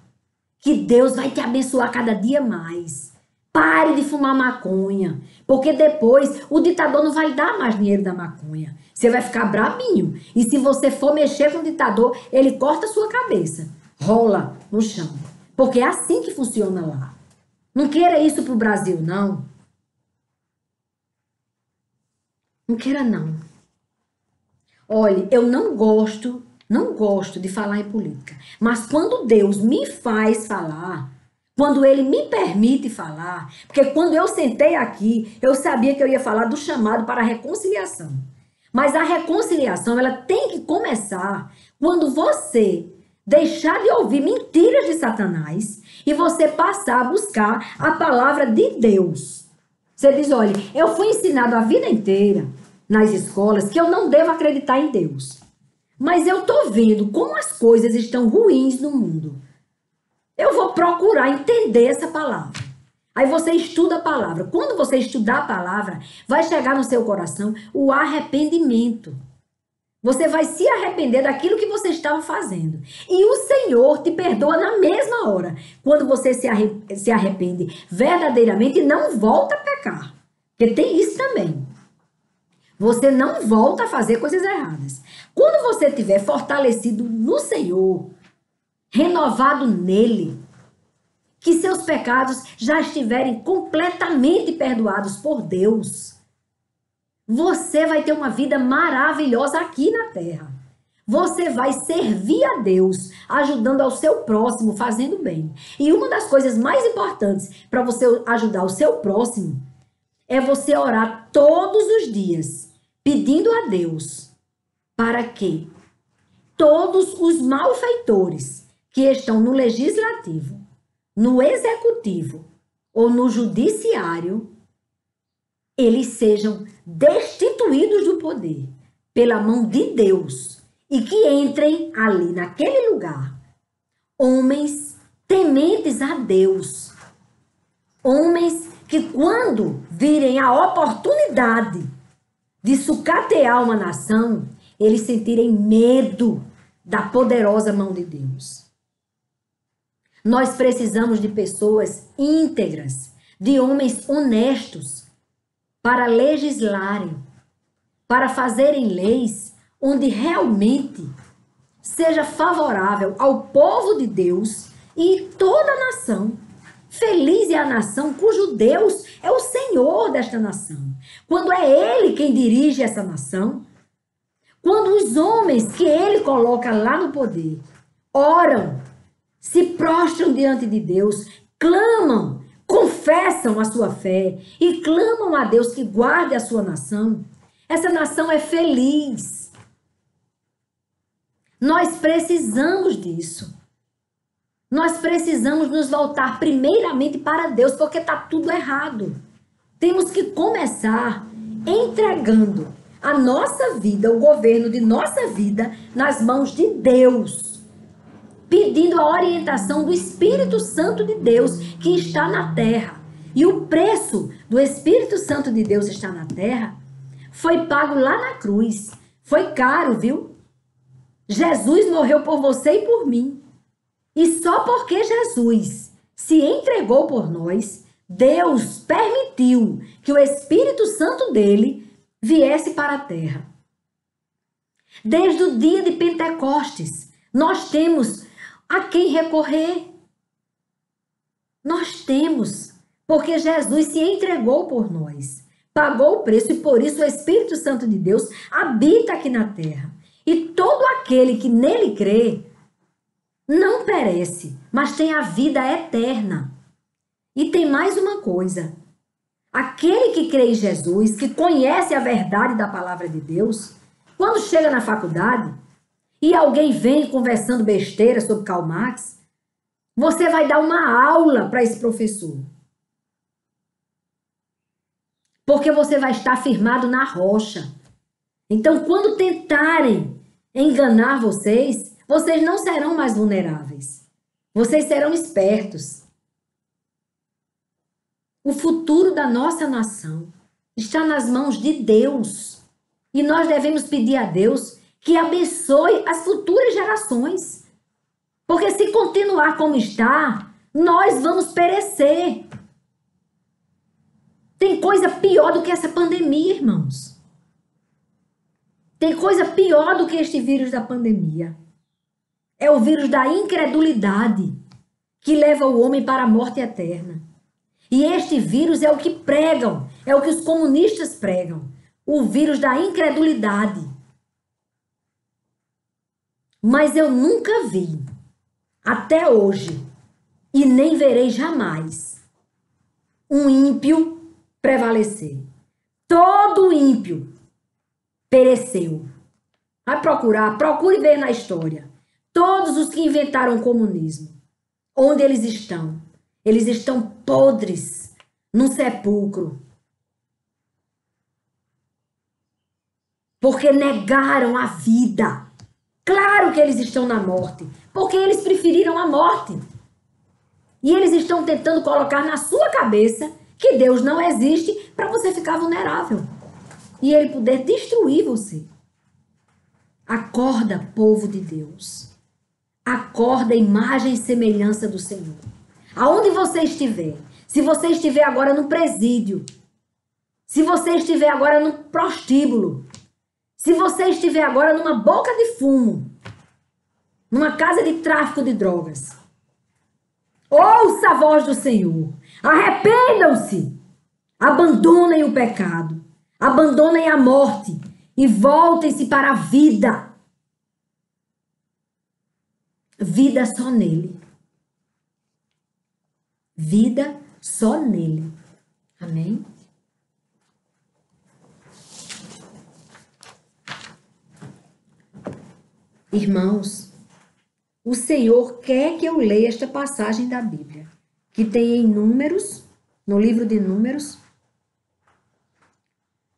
que Deus vai te abençoar cada dia mais. Pare de fumar maconha, porque depois o ditador não vai dar mais dinheiro da maconha. Você vai ficar brabinho. E se você for mexer com o ditador, ele corta a sua cabeça, rola no chão. Porque é assim que funciona lá. Não queira isso pro Brasil, não. Não queira, não. Olha, eu não gosto de falar em política. Mas quando Deus me faz falar, quando Ele me permite falar, porque quando eu sentei aqui, eu sabia que eu ia falar do chamado para a reconciliação. Mas a reconciliação, ela tem que começar quando você deixar de ouvir mentiras de Satanás e você passar a buscar a palavra de Deus. Você diz, olha, eu fui ensinado a vida inteira nas escolas que eu não devo acreditar em Deus. Mas eu tô vendo como as coisas estão ruins no mundo. Eu vou procurar entender essa palavra. Aí você estuda a palavra. Quando você estudar a palavra, vai chegar no seu coração o arrependimento. Você vai se arrepender daquilo que você estava fazendo. E o Senhor te perdoa na mesma hora. Quando você se arrepende verdadeiramente e não volta a pecar. Porque tem isso também. Você não volta a fazer coisas erradas. Quando você estiver fortalecido no Senhor, renovado nele, que seus pecados já estiverem completamente perdoados por Deus, você vai ter uma vida maravilhosa aqui na terra. Você vai servir a Deus, ajudando ao seu próximo, fazendo bem. E uma das coisas mais importantes para você ajudar o seu próximo é você orar todos os dias, pedindo a Deus para que todos os malfeitores que estão no legislativo, no executivo ou no judiciário, eles sejam destituídos do poder pela mão de Deus e que entrem ali naquele lugar homens tementes a Deus, homens que quando virem a oportunidade de sucatear uma nação, eles sentirem medo da poderosa mão de Deus. Nós precisamos de pessoas íntegras, de homens honestos, para legislarem, para fazerem leis onde realmente seja favorável ao povo de Deus e toda a nação. Feliz é a nação cujo Deus é o Senhor desta nação. Quando é Ele quem dirige essa nação, quando os homens que Ele coloca lá no poder oram, se prostram diante de Deus, clamam, confessam a sua fé e clamam a Deus que guarde a sua nação, essa nação é feliz. Nós precisamos disso. Nós precisamos nos voltar primeiramente para Deus, porque está tudo errado. Temos que começar entregando a nossa vida, o governo de nossa vida, nas mãos de Deus, pedindo a orientação do Espírito Santo de Deus que está na terra. E o preço do Espírito Santo de Deus estar na terra foi pago lá na cruz. Foi caro, viu? Jesus morreu por você e por mim. E só porque Jesus se entregou por nós, Deus permitiu que o Espírito Santo dele viesse para a terra. Desde o dia de Pentecostes, nós temos a quem recorrer. Nós temos, porque Jesus se entregou por nós, pagou o preço e por isso o Espírito Santo de Deus habita aqui na terra. E todo aquele que nele crê não perece, mas tem a vida eterna. E tem mais uma coisa. Aquele que crê em Jesus, que conhece a verdade da palavra de Deus, quando chega na faculdade e alguém vem conversando besteira sobre Karl Marx, você vai dar uma aula para esse professor. porque você vai estar firmado na rocha. Então, quando tentarem enganar vocês, vocês não serão mais vulneráveis. Vocês serão espertos. O futuro da nossa nação está nas mãos de Deus. E nós devemos pedir a Deus que abençoe as futuras gerações. Porque se continuar como está, nós vamos perecer. Tem coisa pior do que essa pandemia, irmãos. Tem coisa pior do que este vírus da pandemia. É o vírus da incredulidade que leva o homem para a morte eterna. E este vírus é o que pregam, é o que os comunistas pregam. O vírus da incredulidade. Mas eu nunca vi, até hoje, e nem verei jamais, um ímpio prevalecer. Todo ímpio pereceu. Vai procurar, procure ver na história. Todos os que inventaram o comunismo, onde eles estão? Eles estão podres num sepulcro. Porque negaram a vida. Claro que eles estão na morte, porque eles preferiram a morte. E eles estão tentando colocar na sua cabeça que Deus não existe para você ficar vulnerável. E ele poder destruir você. Acorda, povo de Deus. Acorda, imagem e semelhança do Senhor. Aonde você estiver, se você estiver agora no presídio, se você estiver agora no prostíbulo, se você estiver agora numa boca de fumo, numa casa de tráfico de drogas, ouça a voz do Senhor. Arrependam-se. Abandonem o pecado. Abandonem a morte e voltem-se para a vida. Vida só nele. Vida só nele. Amém? Irmãos, o Senhor quer que eu leia esta passagem da Bíblia, que tem em Números, no livro de Números,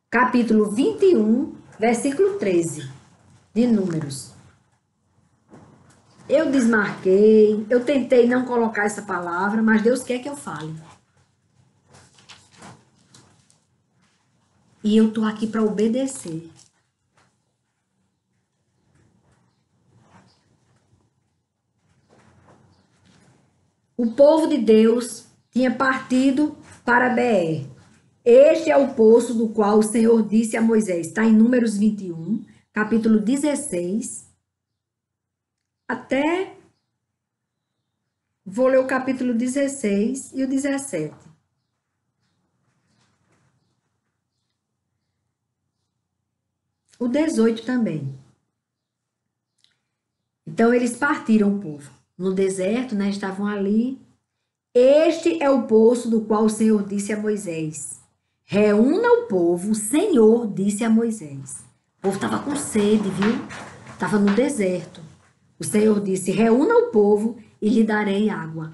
capítulo 21, versículo 13, de Números. Eu desmarquei, eu tentei não colocar essa palavra, mas Deus quer que eu fale. E eu estou aqui para obedecer. O povo de Deus tinha partido para Beer. Este é o poço do qual o Senhor disse a Moisés. Está em Números 21, capítulo 16. Até... Vou ler o capítulo 16 e o 17. O 18 também. Então, eles partiram o povo. No deserto, né, estavam ali. Este é o poço do qual o Senhor disse a Moisés. Reúna o povo, o Senhor disse a Moisés. O povo estava com sede, viu? Estava no deserto. O Senhor disse, reúna o povo e lhe darei água.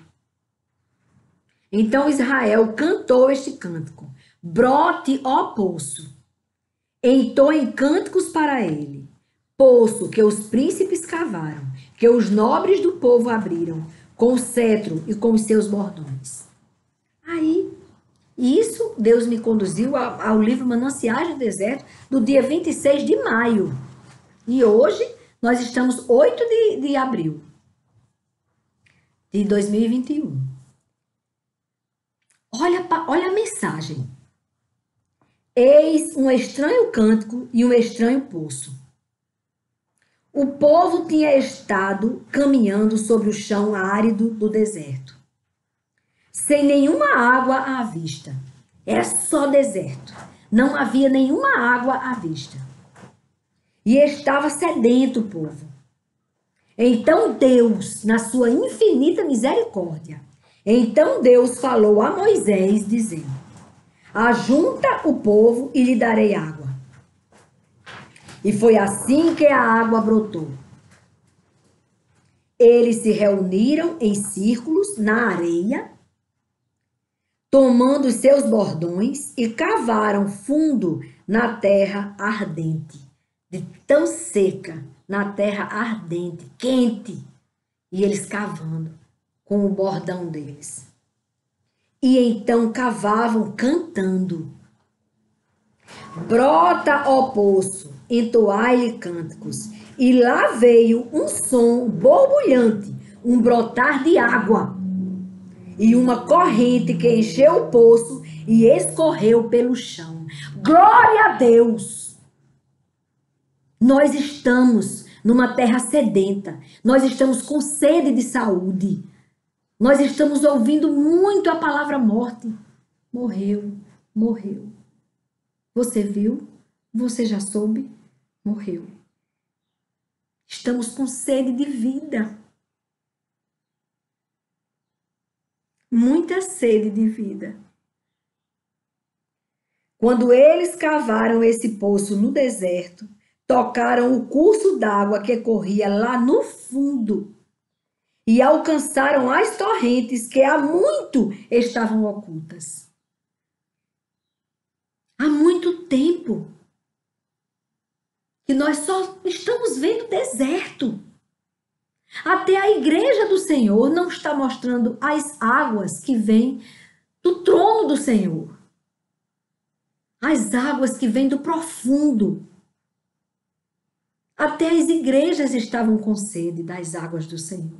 Então Israel cantou este cântico. Brote, ó poço. Entoem cânticos para ele. Poço que os príncipes cavaram, que os nobres do povo abriram, com o cetro e com os seus bordões. Aí, isso, Deus me conduziu ao livro Mananciais do Deserto, do dia 26 de maio. E hoje, nós estamos 8 de abril de 2021. Olha a mensagem. Eis um estranho cântico e um estranho poço. O povo tinha estado caminhando sobre o chão árido do deserto, sem nenhuma água à vista. Era só deserto. Não havia nenhuma água à vista. E estava sedento o povo. Então Deus, na sua infinita misericórdia, então Deus falou a Moisés, dizendo: ajunta o povo e lhe darei água. E foi assim que a água brotou. Eles se reuniram em círculos na areia, tomando os seus bordões e cavaram fundo na terra ardente, de tão seca, na terra ardente, quente, e eles cavando com o bordão deles. E então cavavam cantando: brota, ó poço, entoai-lhe cânticos. E lá veio um som borbulhante, um brotar de água, e uma corrente que encheu o poço e escorreu pelo chão. Glória a Deus! Nós estamos numa terra sedenta, nós estamos com sede de saúde, nós estamos ouvindo muito a palavra morte. Morreu, morreu. Você viu? Você já soube? Morreu. Estamos com sede de vida. Muita sede de vida. Quando eles cavaram esse poço no deserto, tocaram o curso d'água que corria lá no fundo e alcançaram as torrentes que há muito estavam ocultas. Há muito tempo que nós só estamos vendo deserto. Até a igreja do Senhor não está mostrando as águas que vêm do trono do Senhor. As águas que vêm do profundo. Até as igrejas estavam com sede das águas do Senhor.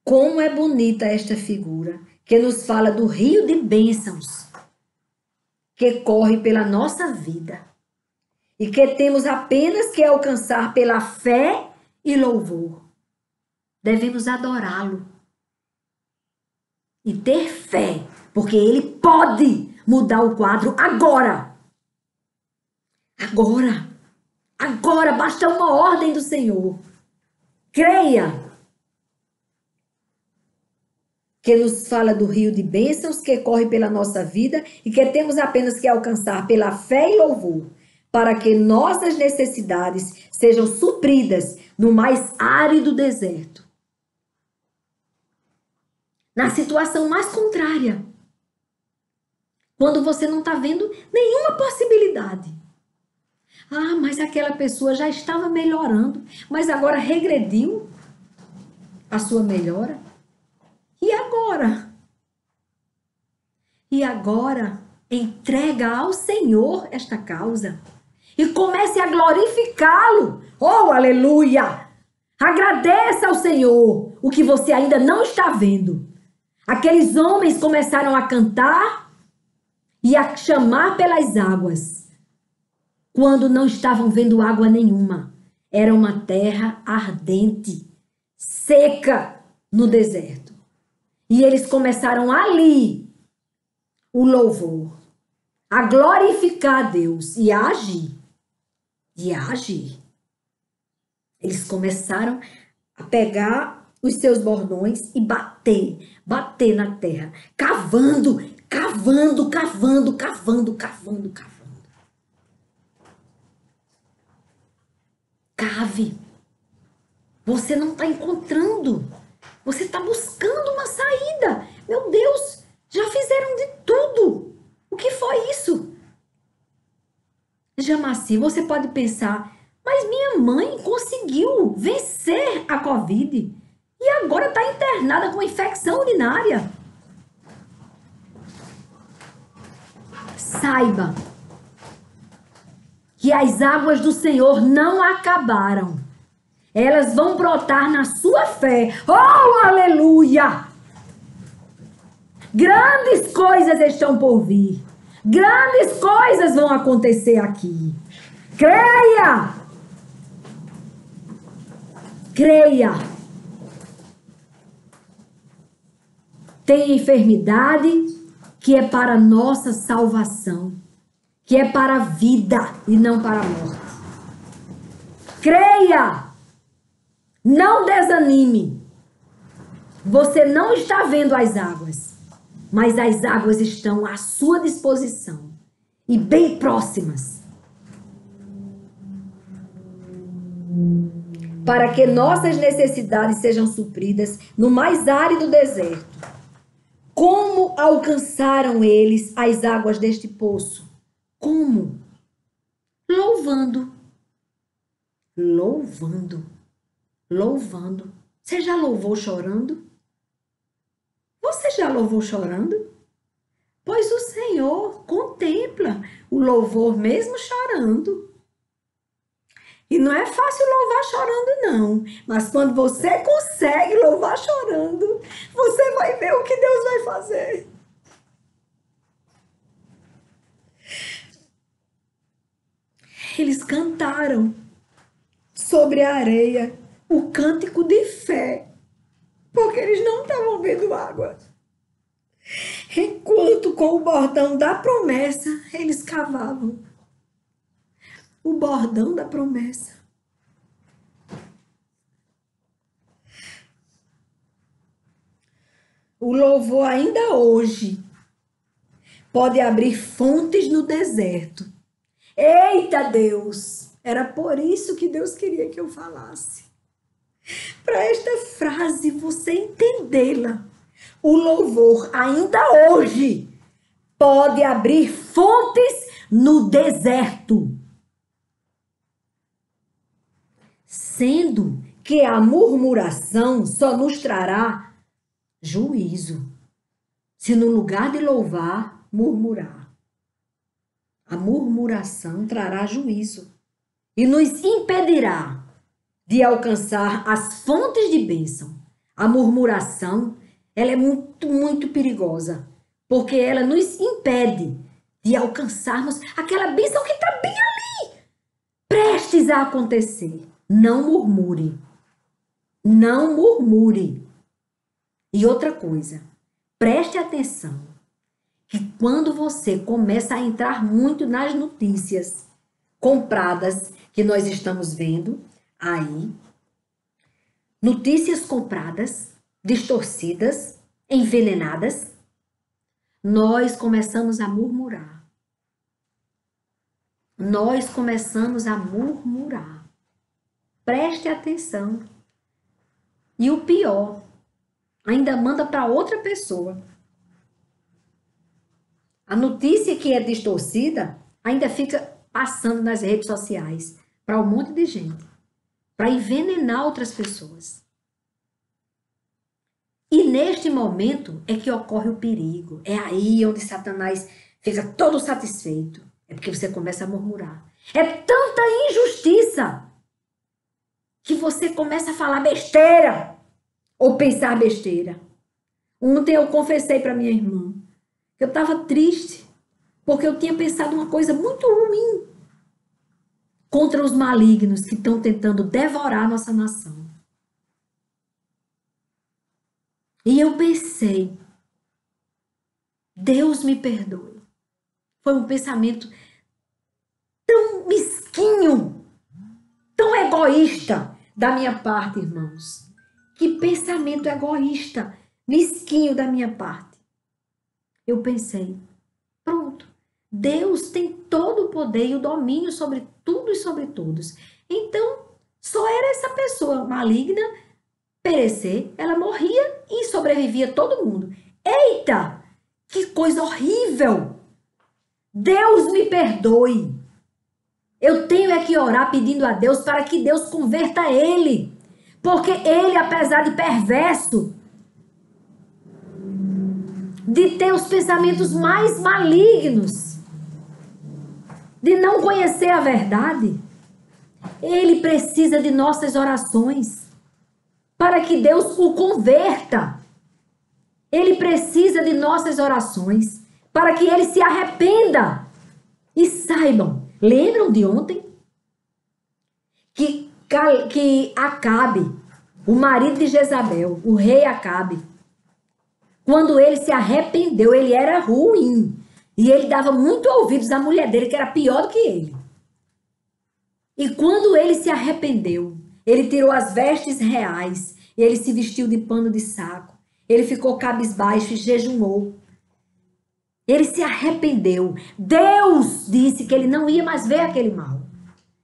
Como é bonita esta figura que nos fala do rio de bênçãos que corre pela nossa vida e que temos apenas que alcançar pela fé e louvor. Devemos adorá-lo e ter fé, porque ele pode mudar o quadro agora. Agora. Agora, basta uma ordem do Senhor. Creia. Que nos fala do rio de bênçãos que corre pela nossa vida e que temos apenas que alcançar pela fé e louvor, para que nossas necessidades sejam supridas no mais árido deserto. Na situação mais contrária, quando você não está vendo nenhuma possibilidade. Ah, mas aquela pessoa já estava melhorando, mas agora regrediu a sua melhora. E agora? E agora, entrega ao Senhor esta causa e comece a glorificá-lo. Oh, aleluia! Agradeça ao Senhor o que você ainda não está vendo. Aqueles homens começaram a cantar e a chamar pelas águas quando não estavam vendo água nenhuma. Era uma terra ardente, seca no deserto. E eles começaram ali o louvor, a glorificar a Deus e a agir. E a agir. Eles começaram a pegar os seus bordões e bater na terra, cavando. Cave. Você não está encontrando. Você está buscando uma saída. Meu Deus, já fizeram de tudo. O que foi isso? Jamaci, você pode pensar, mas minha mãe conseguiu vencer a Covid e agora está internada com infecção urinária. Saiba que as águas do Senhor não acabaram. Elas vão brotar na sua fé. Oh, aleluia! Grandes coisas estão por vir. Grandes coisas vão acontecer aqui. Creia! Creia! Tem enfermidade que é para nossa salvação, que é para a vida e não para a morte. Creia! Não desanime. Você não está vendo as águas, mas as águas estão à sua disposição e bem próximas. para que nossas necessidades sejam supridas no mais árido deserto. Como alcançaram eles as águas deste poço? Como? Louvando. Louvando. Louvando. Você já louvou chorando? Você já louvou chorando? Pois o Senhor contempla o louvor mesmo chorando. E não é fácil louvar chorando, não. Mas quando você consegue louvar chorando, você vai ver o que Deus vai fazer. Eles cantaram sobre a areia o cântico de fé, porque eles não estavam vendo água. Enquanto com o bordão da promessa, eles cavavam. O bordão da promessa. O louvor ainda hoje pode abrir fontes no deserto. Eita Deus! Era por isso que Deus queria que eu falasse. Para esta frase você entendê-la. O louvor ainda hoje pode abrir fontes no deserto. Sendo que a murmuração só nos trará juízo, se no lugar de louvar, murmurar. A murmuração trará juízo e nos impedirá de alcançar as fontes de bênção. A murmuração, ela é muito, muito perigosa, porque ela nos impede de alcançarmos aquela bênção que está bem ali, prestes a acontecer. Não murmure. Não murmure. E outra coisa, preste atenção, que quando você começa a entrar muito nas notícias compradas que nós estamos vendo aí, notícias compradas, distorcidas, envenenadas, nós começamos a murmurar. Nós começamos a murmurar. Preste atenção. E o pior, ainda manda para outra pessoa. A notícia que é distorcida ainda fica passando nas redes sociais para um monte de gente, para envenenar outras pessoas. E neste momento é que ocorre o perigo. É aí onde Satanás fica todo satisfeito. É porque você começa a murmurar. É tanta injustiça que você começa a falar besteira ou pensar besteira. Ontem eu confessei para minha irmã que eu estava triste porque eu tinha pensado uma coisa muito ruim contra os malignos que estão tentando devorar nossa nação. E eu pensei, Deus me perdoe. Foi um pensamento tão mesquinho, tão egoísta da minha parte, irmãos. Que pensamento egoísta, mesquinho da minha parte. Eu pensei, pronto, Deus tem todo o poder e o domínio sobre tudo e sobre todos. Então, só era essa pessoa maligna perecer, ela morria e sobrevivia todo mundo. Eita, que coisa horrível! Deus me perdoe. Eu tenho é que orar pedindo a Deus para que Deus converta ele. Porque ele, apesar de perverso, de ter os pensamentos mais malignos, de não conhecer a verdade, ele precisa de nossas orações para que Deus o converta. Ele precisa de nossas orações para que ele se arrependa. E saibam, lembram de ontem? Que Acabe, o marido de Jezabel, o rei Acabe, quando ele se arrependeu, ele era ruim. E ele dava muito ouvidos à mulher dele, que era pior do que ele. E quando ele se arrependeu, ele tirou as vestes reais, ele se vestiu de pano de saco, ele ficou cabisbaixo e jejuou. Ele se arrependeu. Deus disse que ele não ia mais ver aquele mal.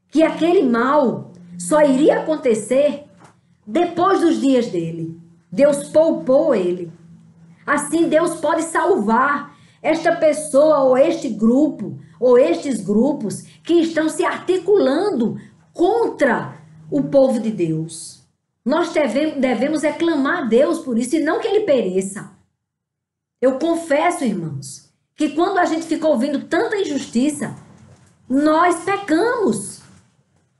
Que aquele mal só iria acontecer depois dos dias dele. Deus poupou ele. Assim, Deus pode salvar esta pessoa ou este grupo ou estes grupos que estão se articulando contra o povo de Deus. Nós devemos clamar a Deus por isso e não que ele pereça. Eu confesso, irmãos, que quando a gente fica ouvindo tanta injustiça, nós pecamos.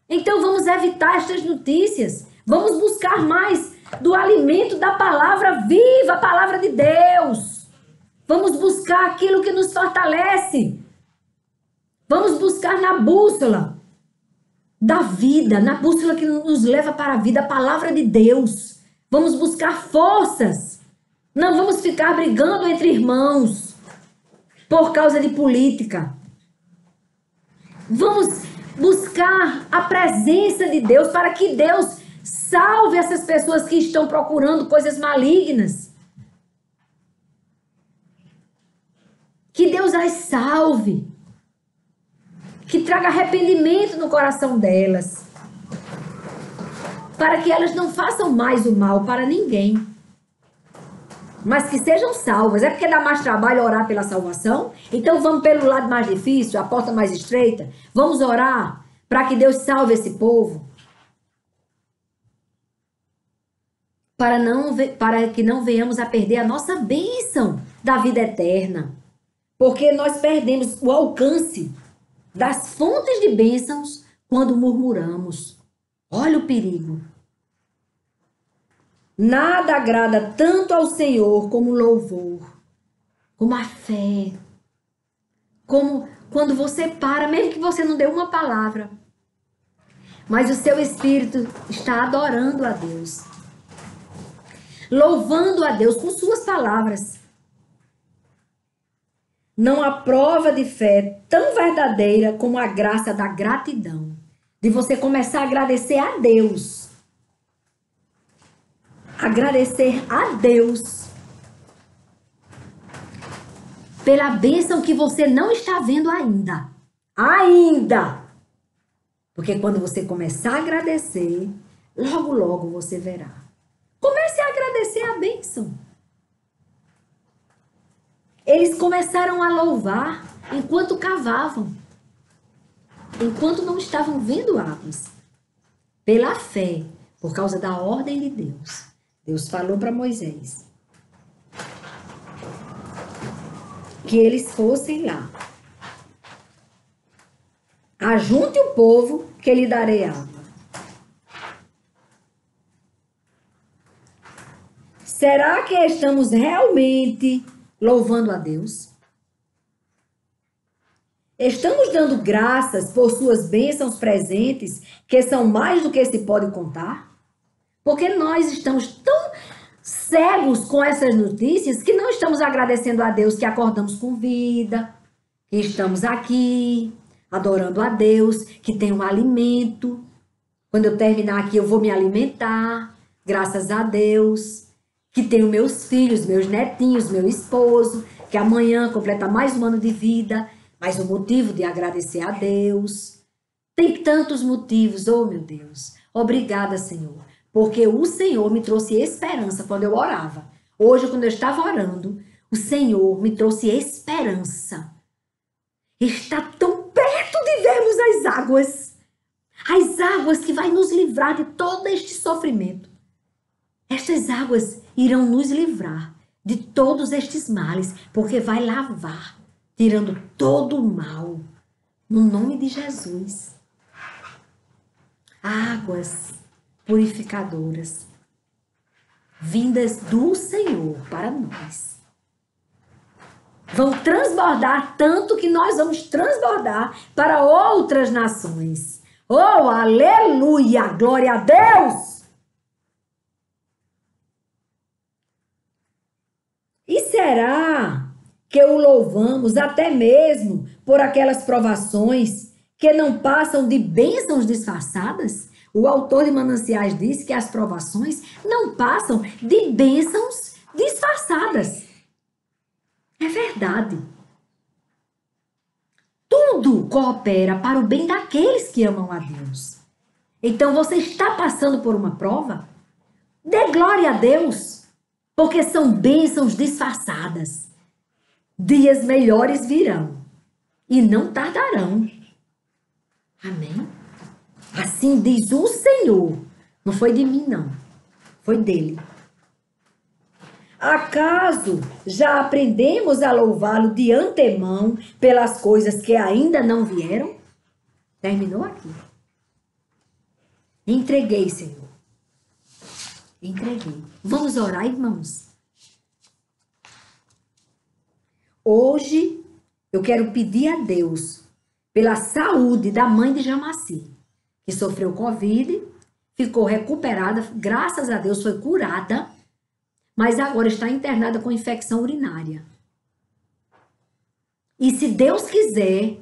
Então vamos evitar estas notícias. Vamos buscar mais do alimento da palavra viva, a palavra de Deus. Vamos buscar aquilo que nos fortalece. Vamos buscar na bússola da vida, na bússola que nos leva para a vida, a palavra de Deus. Vamos buscar forças. Não vamos ficar brigando entre irmãos por causa de política. Vamos buscar a presença de Deus para que Deus salve essas pessoas que estão procurando coisas malignas. Que Deus as salve. Que traga arrependimento no coração delas. Para que elas não façam mais o mal para ninguém. Mas que sejam salvas. É porque dá mais trabalho orar pela salvação? Então vamos pelo lado mais difícil, a porta mais estreita. Vamos orar para que Deus salve esse povo. Para que não venhamos a perder a nossa bênção da vida eterna. Porque nós perdemos o alcance das fontes de bênçãos quando murmuramos. Olha o perigo. Nada agrada tanto ao Senhor como o louvor, como a fé, como quando você para, mesmo que você não dê uma palavra, mas o seu espírito está adorando a Deus, louvando a Deus com suas palavras. Não há prova de fé tão verdadeira como a graça da gratidão, de você começar a agradecer a Deus. Agradecer a Deus pela bênção que você não está vendo ainda. Ainda! Porque quando você começar a agradecer, logo, logo você verá. Comece a agradecer a bênção. Eles começaram a louvar enquanto cavavam, enquanto não estavam vendo águas. Pela fé, por causa da ordem de Deus. Deus falou para Moisés que eles fossem lá. Ajunte o povo que lhe darei água. Será que estamos realmente louvando a Deus? Estamos dando graças por suas bênçãos presentes, que são mais do que se pode contar? Porque nós estamos tão cegos com essas notícias que não estamos agradecendo a Deus que acordamos com vida, que estamos aqui, adorando a Deus, que tem um alimento. Quando eu terminar aqui, eu vou me alimentar, graças a Deus. Que tenho meus filhos, meus netinhos, meu esposo, que amanhã completa mais um ano de vida, mais um motivo de agradecer a Deus. Tem tantos motivos, oh meu Deus. Obrigada, Senhor. Porque o Senhor me trouxe esperança quando eu orava. Hoje, quando eu estava orando, o Senhor me trouxe esperança. Está tão perto de vermos as águas que vai nos livrar de todo este sofrimento. Estas águas irão nos livrar de todos estes males, porque vai lavar, tirando todo o mal, no nome de Jesus. Águas purificadoras, vindas do Senhor para nós. Vão transbordar tanto que nós vamos transbordar para outras nações. Oh, aleluia! Glória a Deus! E será que o louvamos até mesmo por aquelas provações que não passam de bênçãos disfarçadas? O autor de Mananciais diz que as provações não passam de bênçãos disfarçadas. É verdade. Tudo coopera para o bem daqueles que amam a Deus. Então você está passando por uma prova? Dê glória a Deus, porque são bênçãos disfarçadas. Dias melhores virão e não tardarão. Amém? Assim diz o Senhor. Não foi de mim, não. Foi dele. Acaso já aprendemos a louvá-lo de antemão pelas coisas que ainda não vieram? Terminou aqui. Entreguei, Senhor. Entreguei. Vamos orar, irmãos? Hoje eu quero pedir a Deus pela saúde da mãe de Jamaci, que sofreu Covid, ficou recuperada, graças a Deus foi curada, mas agora está internada com infecção urinária. E se Deus quiser,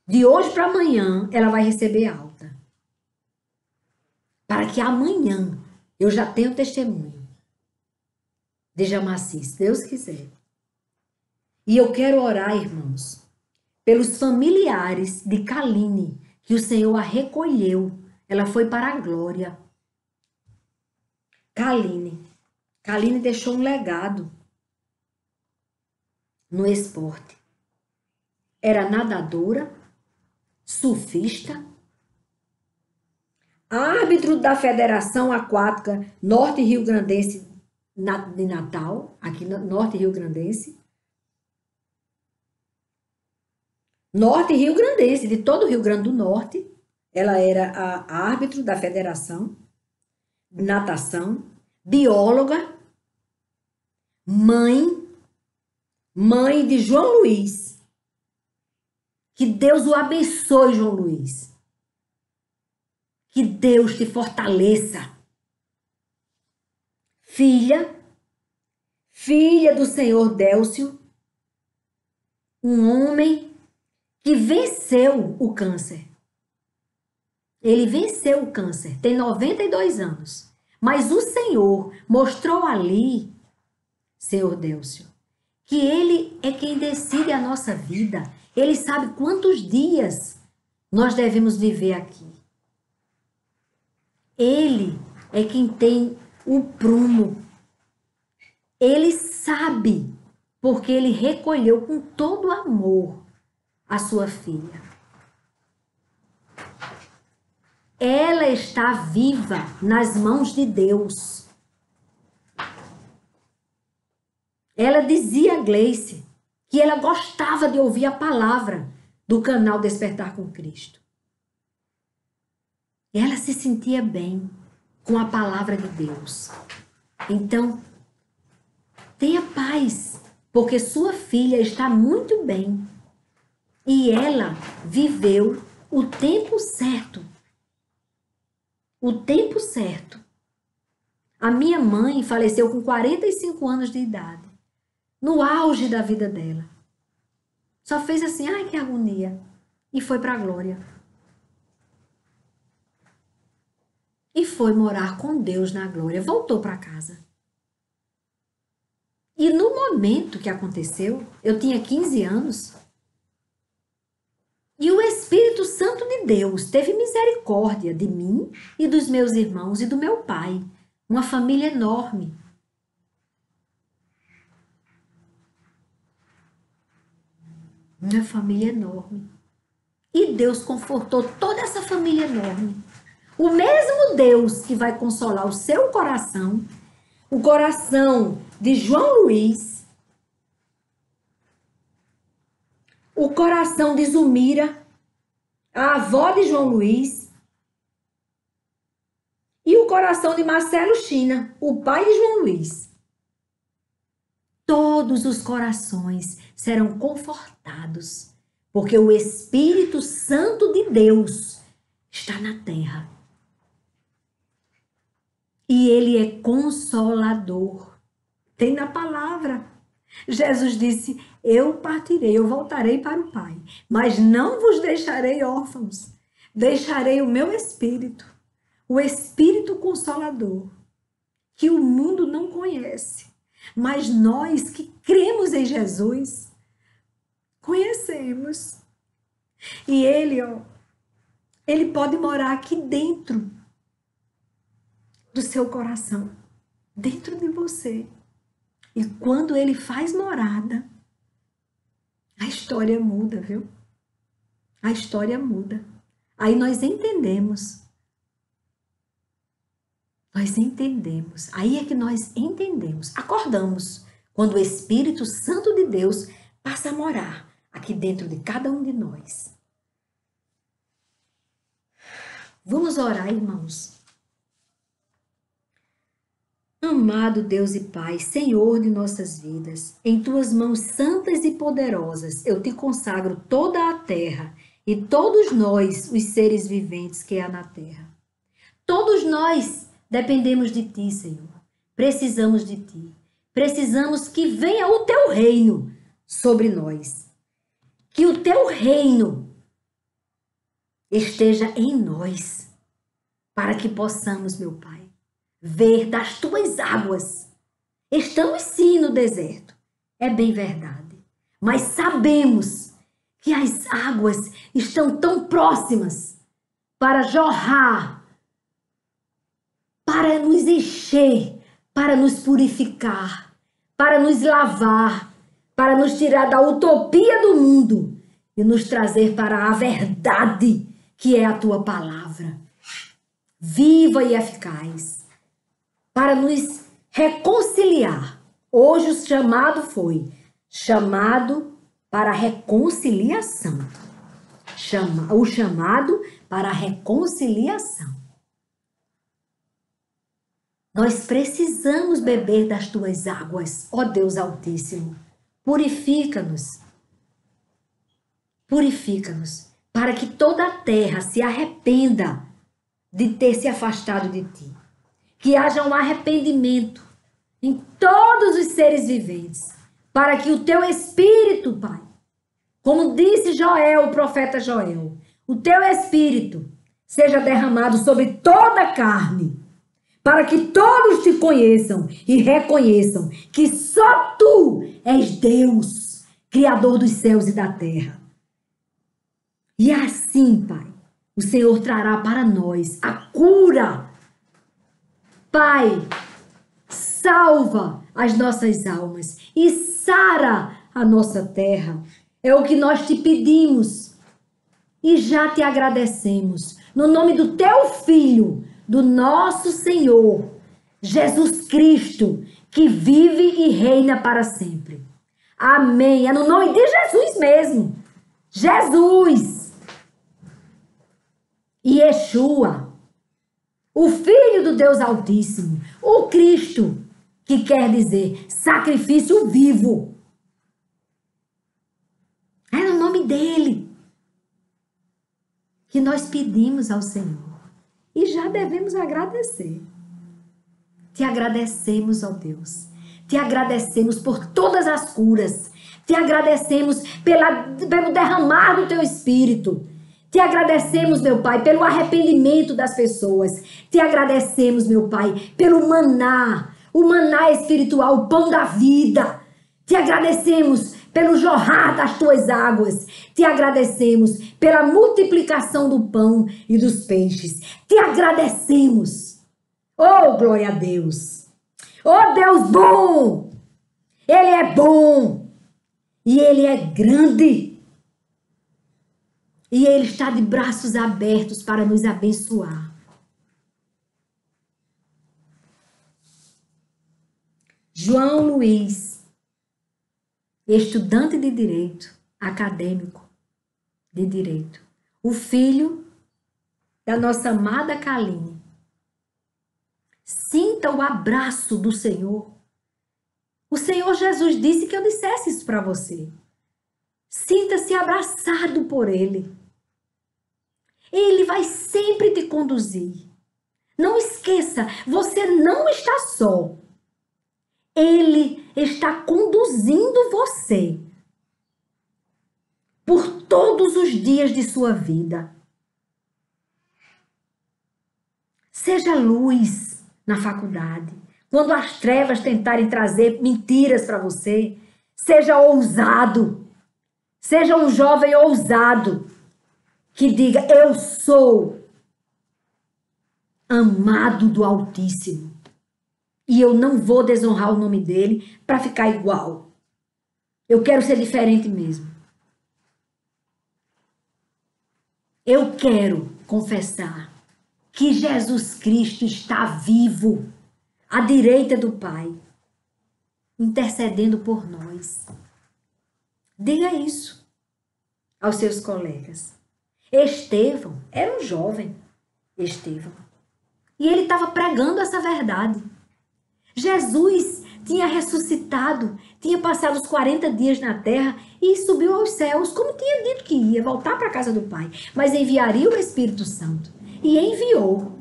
de hoje para amanhã, ela vai receber alta. Para que amanhã eu já tenha o testemunho de Jamaci, se Deus quiser. E eu quero orar, irmãos, pelos familiares de Kaline, que o Senhor a recolheu. Ela foi para a glória. Kaline deixou um legado no esporte. Era nadadora, surfista, árbitro da Federação Aquática Norte Rio Grandense de Natal, aqui no Norte Rio Grandense. Norte Rio Grandense, de todo o Rio Grande do Norte. Ela era a árbitro da Federação de Natação, bióloga, mãe de João Luiz. Que Deus o abençoe, João Luiz. Que Deus te fortaleça. Filha do Senhor Délcio, um homem que venceu o câncer. Ele venceu o câncer, tem 92 anos. Mas o Senhor mostrou ali, Senhor Délcio, que Ele é quem decide a nossa vida. Ele sabe quantos dias nós devemos viver aqui. Ele é quem tem o prumo. Ele sabe, porque Ele recolheu com todo amor a sua filha. Ela está viva nas mãos de Deus. Ela dizia a Gleice que ela gostava de ouvir a palavra do canal Despertar com Cristo. Ela se sentia bem com a palavra de Deus. Então, tenha paz, porque sua filha está muito bem. E ela viveu o tempo certo. O tempo certo. A minha mãe faleceu com 45 anos de idade. No auge da vida dela. Só fez assim, ai que agonia. E foi para a glória. E foi morar com Deus na glória. Voltou para casa. E no momento que aconteceu, eu tinha 15 anos. E o Espírito Santo de Deus teve misericórdia de mim e dos meus irmãos e do meu pai. Uma família enorme. Uma família enorme. E Deus confortou toda essa família enorme. O mesmo Deus que vai consolar o seu coração, o coração de João Luiz, o coração de Zumira, a avó de João Luiz, e o coração de Marcelo China, o pai de João Luiz. Todos os corações serão confortados, porque o Espírito Santo de Deus está na terra. E Ele é consolador. Tem na palavra. Jesus disse, eu partirei, eu voltarei para o Pai, mas não vos deixarei órfãos, deixarei o meu Espírito, o Espírito Consolador, que o mundo não conhece, mas nós que cremos em Jesus, conhecemos. E Ele, Ele pode morar aqui dentro do seu coração, dentro de você. E quando ele faz morada, a história muda, viu? A história muda. Aí nós entendemos. Nós entendemos. Aí é que nós entendemos. Acordamos quando o Espírito Santo de Deus passa a morar aqui dentro de cada um de nós. Vamos orar, irmãos. Amado Deus e Pai, Senhor de nossas vidas, em tuas mãos santas e poderosas, eu te consagro toda a terra e todos nós, os seres viventes que há na terra. Todos nós dependemos de ti, Senhor. Precisamos de ti. Precisamos que venha o teu reino sobre nós. Que o teu reino esteja em nós, para que possamos, meu Pai, ver das tuas águas. Estamos sim no deserto, é bem verdade, mas sabemos que as águas estão tão próximas para jorrar, para nos encher, para nos purificar, para nos lavar, para nos tirar da utopia do mundo e nos trazer para a verdade, que é a tua palavra, viva e eficaz, para nos reconciliar. Hoje o chamado foi chamado para a reconciliação. O chamado para a reconciliação. Nós precisamos beber das tuas águas, ó Deus Altíssimo. Purifica-nos. Purifica-nos, para que toda a terra se arrependa de ter se afastado de ti. Que haja um arrependimento em todos os seres viventes, para que o teu Espírito, Pai, como disse Joel, o profeta Joel, o teu Espírito seja derramado sobre toda a carne, para que todos te conheçam e reconheçam que só tu és Deus, Criador dos céus e da terra. E assim, Pai, o Senhor trará para nós a cura. Pai, salva as nossas almas e sara a nossa terra. É o que nós te pedimos e já te agradecemos. No nome do teu Filho, do nosso Senhor, Jesus Cristo, que vive e reina para sempre. Amém. É no nome de Jesus mesmo. Jesus. E Yeshua, o Filho do Deus Altíssimo, o Cristo, que quer dizer sacrifício vivo. É no nome dele que nós pedimos ao Senhor. E já devemos agradecer. Te agradecemos, ó Deus. Te agradecemos por todas as curas. Te agradecemos pelo derramar do teu Espírito. Te agradecemos, meu Pai, pelo arrependimento das pessoas. Te agradecemos, meu Pai, pelo maná, o maná espiritual, o pão da vida. Te agradecemos pelo jorrar das tuas águas. Te agradecemos pela multiplicação do pão e dos peixes. Te agradecemos. Oh, glória a Deus. Oh, Deus bom. Ele é bom. E ele é grande. E ele está de braços abertos para nos abençoar. João Luiz, estudante de direito, acadêmico de direito, o filho da nossa amada Kaline. Sinta o abraço do Senhor. O Senhor Jesus disse que eu dissesse isso para você. Sinta-se abraçado por Ele. Ele vai sempre te conduzir. Não esqueça, você não está só. Ele está conduzindo você por todos os dias de sua vida. Seja luz na faculdade. Quando as trevas tentarem trazer mentiras para você, seja ousado. Seja um jovem ousado. que diga: eu sou amado do Altíssimo e eu não vou desonrar o nome dele para ficar igual. Eu quero ser diferente mesmo. Eu quero confessar que Jesus Cristo está vivo à direita do Pai, intercedendo por nós. Diga isso aos seus colegas. Estevão era um jovem, Estevão, e ele estava pregando essa verdade. Jesus tinha ressuscitado, tinha passado os 40 dias na terra e subiu aos céus, como tinha dito que ia, voltar para a casa do Pai, mas enviaria o Espírito Santo. E enviou.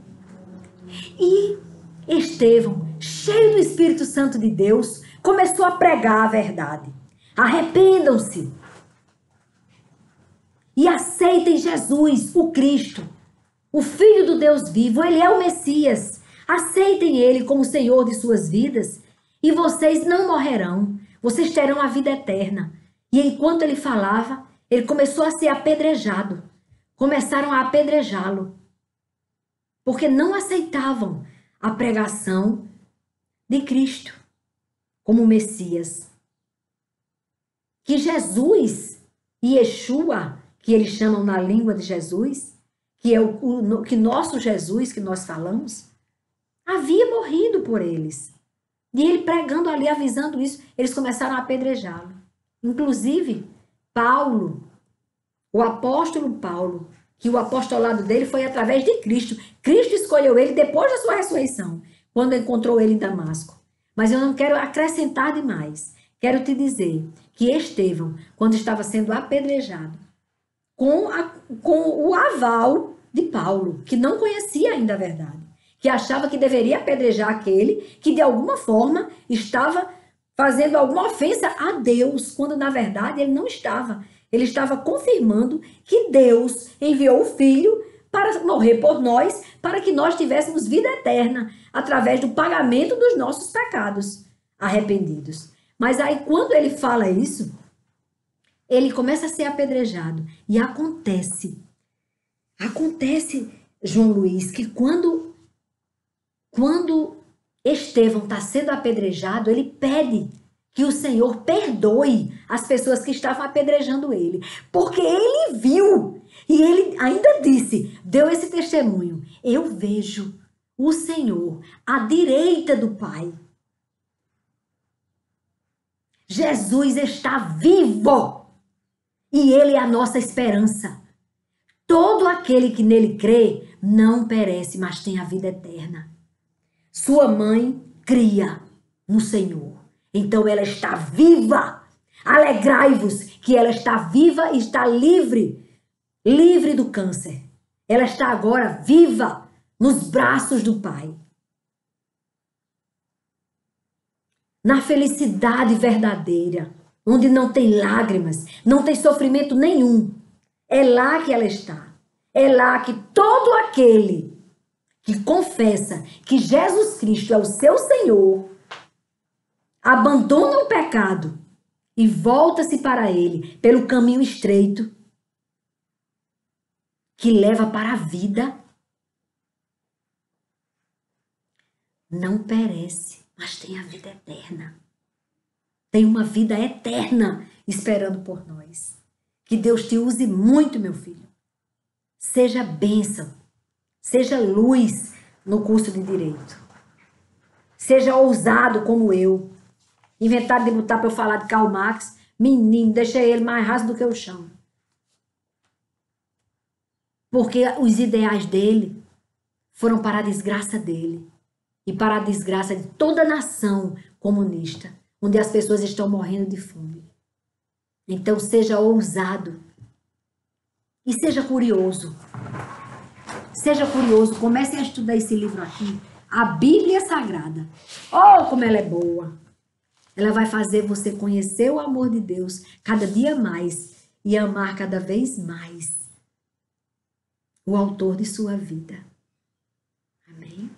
E Estevão, cheio do Espírito Santo de Deus, começou a pregar a verdade. Arrependam-se e aceitem Jesus, o Cristo, o Filho do Deus vivo. Ele é o Messias. Aceitem Ele como Senhor de suas vidas e vocês não morrerão. Vocês terão a vida eterna. E enquanto ele falava, ele começou a ser apedrejado. Começaram a apedrejá-lo, porque não aceitavam a pregação de Cristo como Messias. Que Jesus, Yeshua, que eles chamam na língua de Jesus, que é que nosso Jesus que nós falamos, havia morrido por eles. E ele pregando ali, avisando isso, eles começaram a apedrejá-lo. Inclusive, Paulo, o apóstolo Paulo, que o apostolado dele foi através de Cristo. Cristo escolheu ele depois da sua ressurreição, quando encontrou ele em Damasco. Mas eu não quero acrescentar demais. Quero te dizer que Estevão, quando estava sendo apedrejado, com o aval de Paulo, que não conhecia ainda a verdade, que achava que deveria apedrejar aquele que de alguma forma estava fazendo alguma ofensa a Deus, quando na verdade ele não estava. Ele estava confirmando que Deus enviou o Filho para morrer por nós, para que nós tivéssemos vida eterna, através do pagamento dos nossos pecados arrependidos. Mas aí quando ele fala isso, ele começa a ser apedrejado. E acontece, João Luiz, que quando Estevão está sendo apedrejado, ele pede que o Senhor perdoe as pessoas que estavam apedrejando ele. Porque ele viu, e ele ainda disse, deu esse testemunho: eu vejo o Senhor à direita do Pai. Jesus está vivo e ele é a nossa esperança. Todo aquele que nele crê não perece, mas tem a vida eterna. Sua mãe cria no Senhor, então ela está viva. Alegrai-vos que ela está viva e está livre do câncer. Ela está agora viva nos braços do Pai. Na felicidade verdadeira, onde não tem lágrimas, não tem sofrimento nenhum. É lá que ela está. É lá que todo aquele que confessa que Jesus Cristo é o seu Senhor, abandona o pecado e volta-se para ele pelo caminho estreito que leva para a vida, não perece, mas tem a vida eterna. Tem uma vida eterna esperando por nós. Que Deus te use muito, meu filho. Seja bênção, seja luz no curso de Direito. Seja ousado como eu. Inventaram de botar para eu falar de Karl Marx. Menino, deixei ele mais raso do que o chão. Porque os ideais dele foram para a desgraça dele e para a desgraça de toda a nação comunista, onde as pessoas estão morrendo de fome. Então seja ousado e seja curioso. Seja curioso, comece a estudar esse livro aqui, a Bíblia Sagrada. Oh, como ela é boa! Ela vai fazer você conhecer o amor de Deus cada dia mais e amar cada vez mais o autor de sua vida. Amém?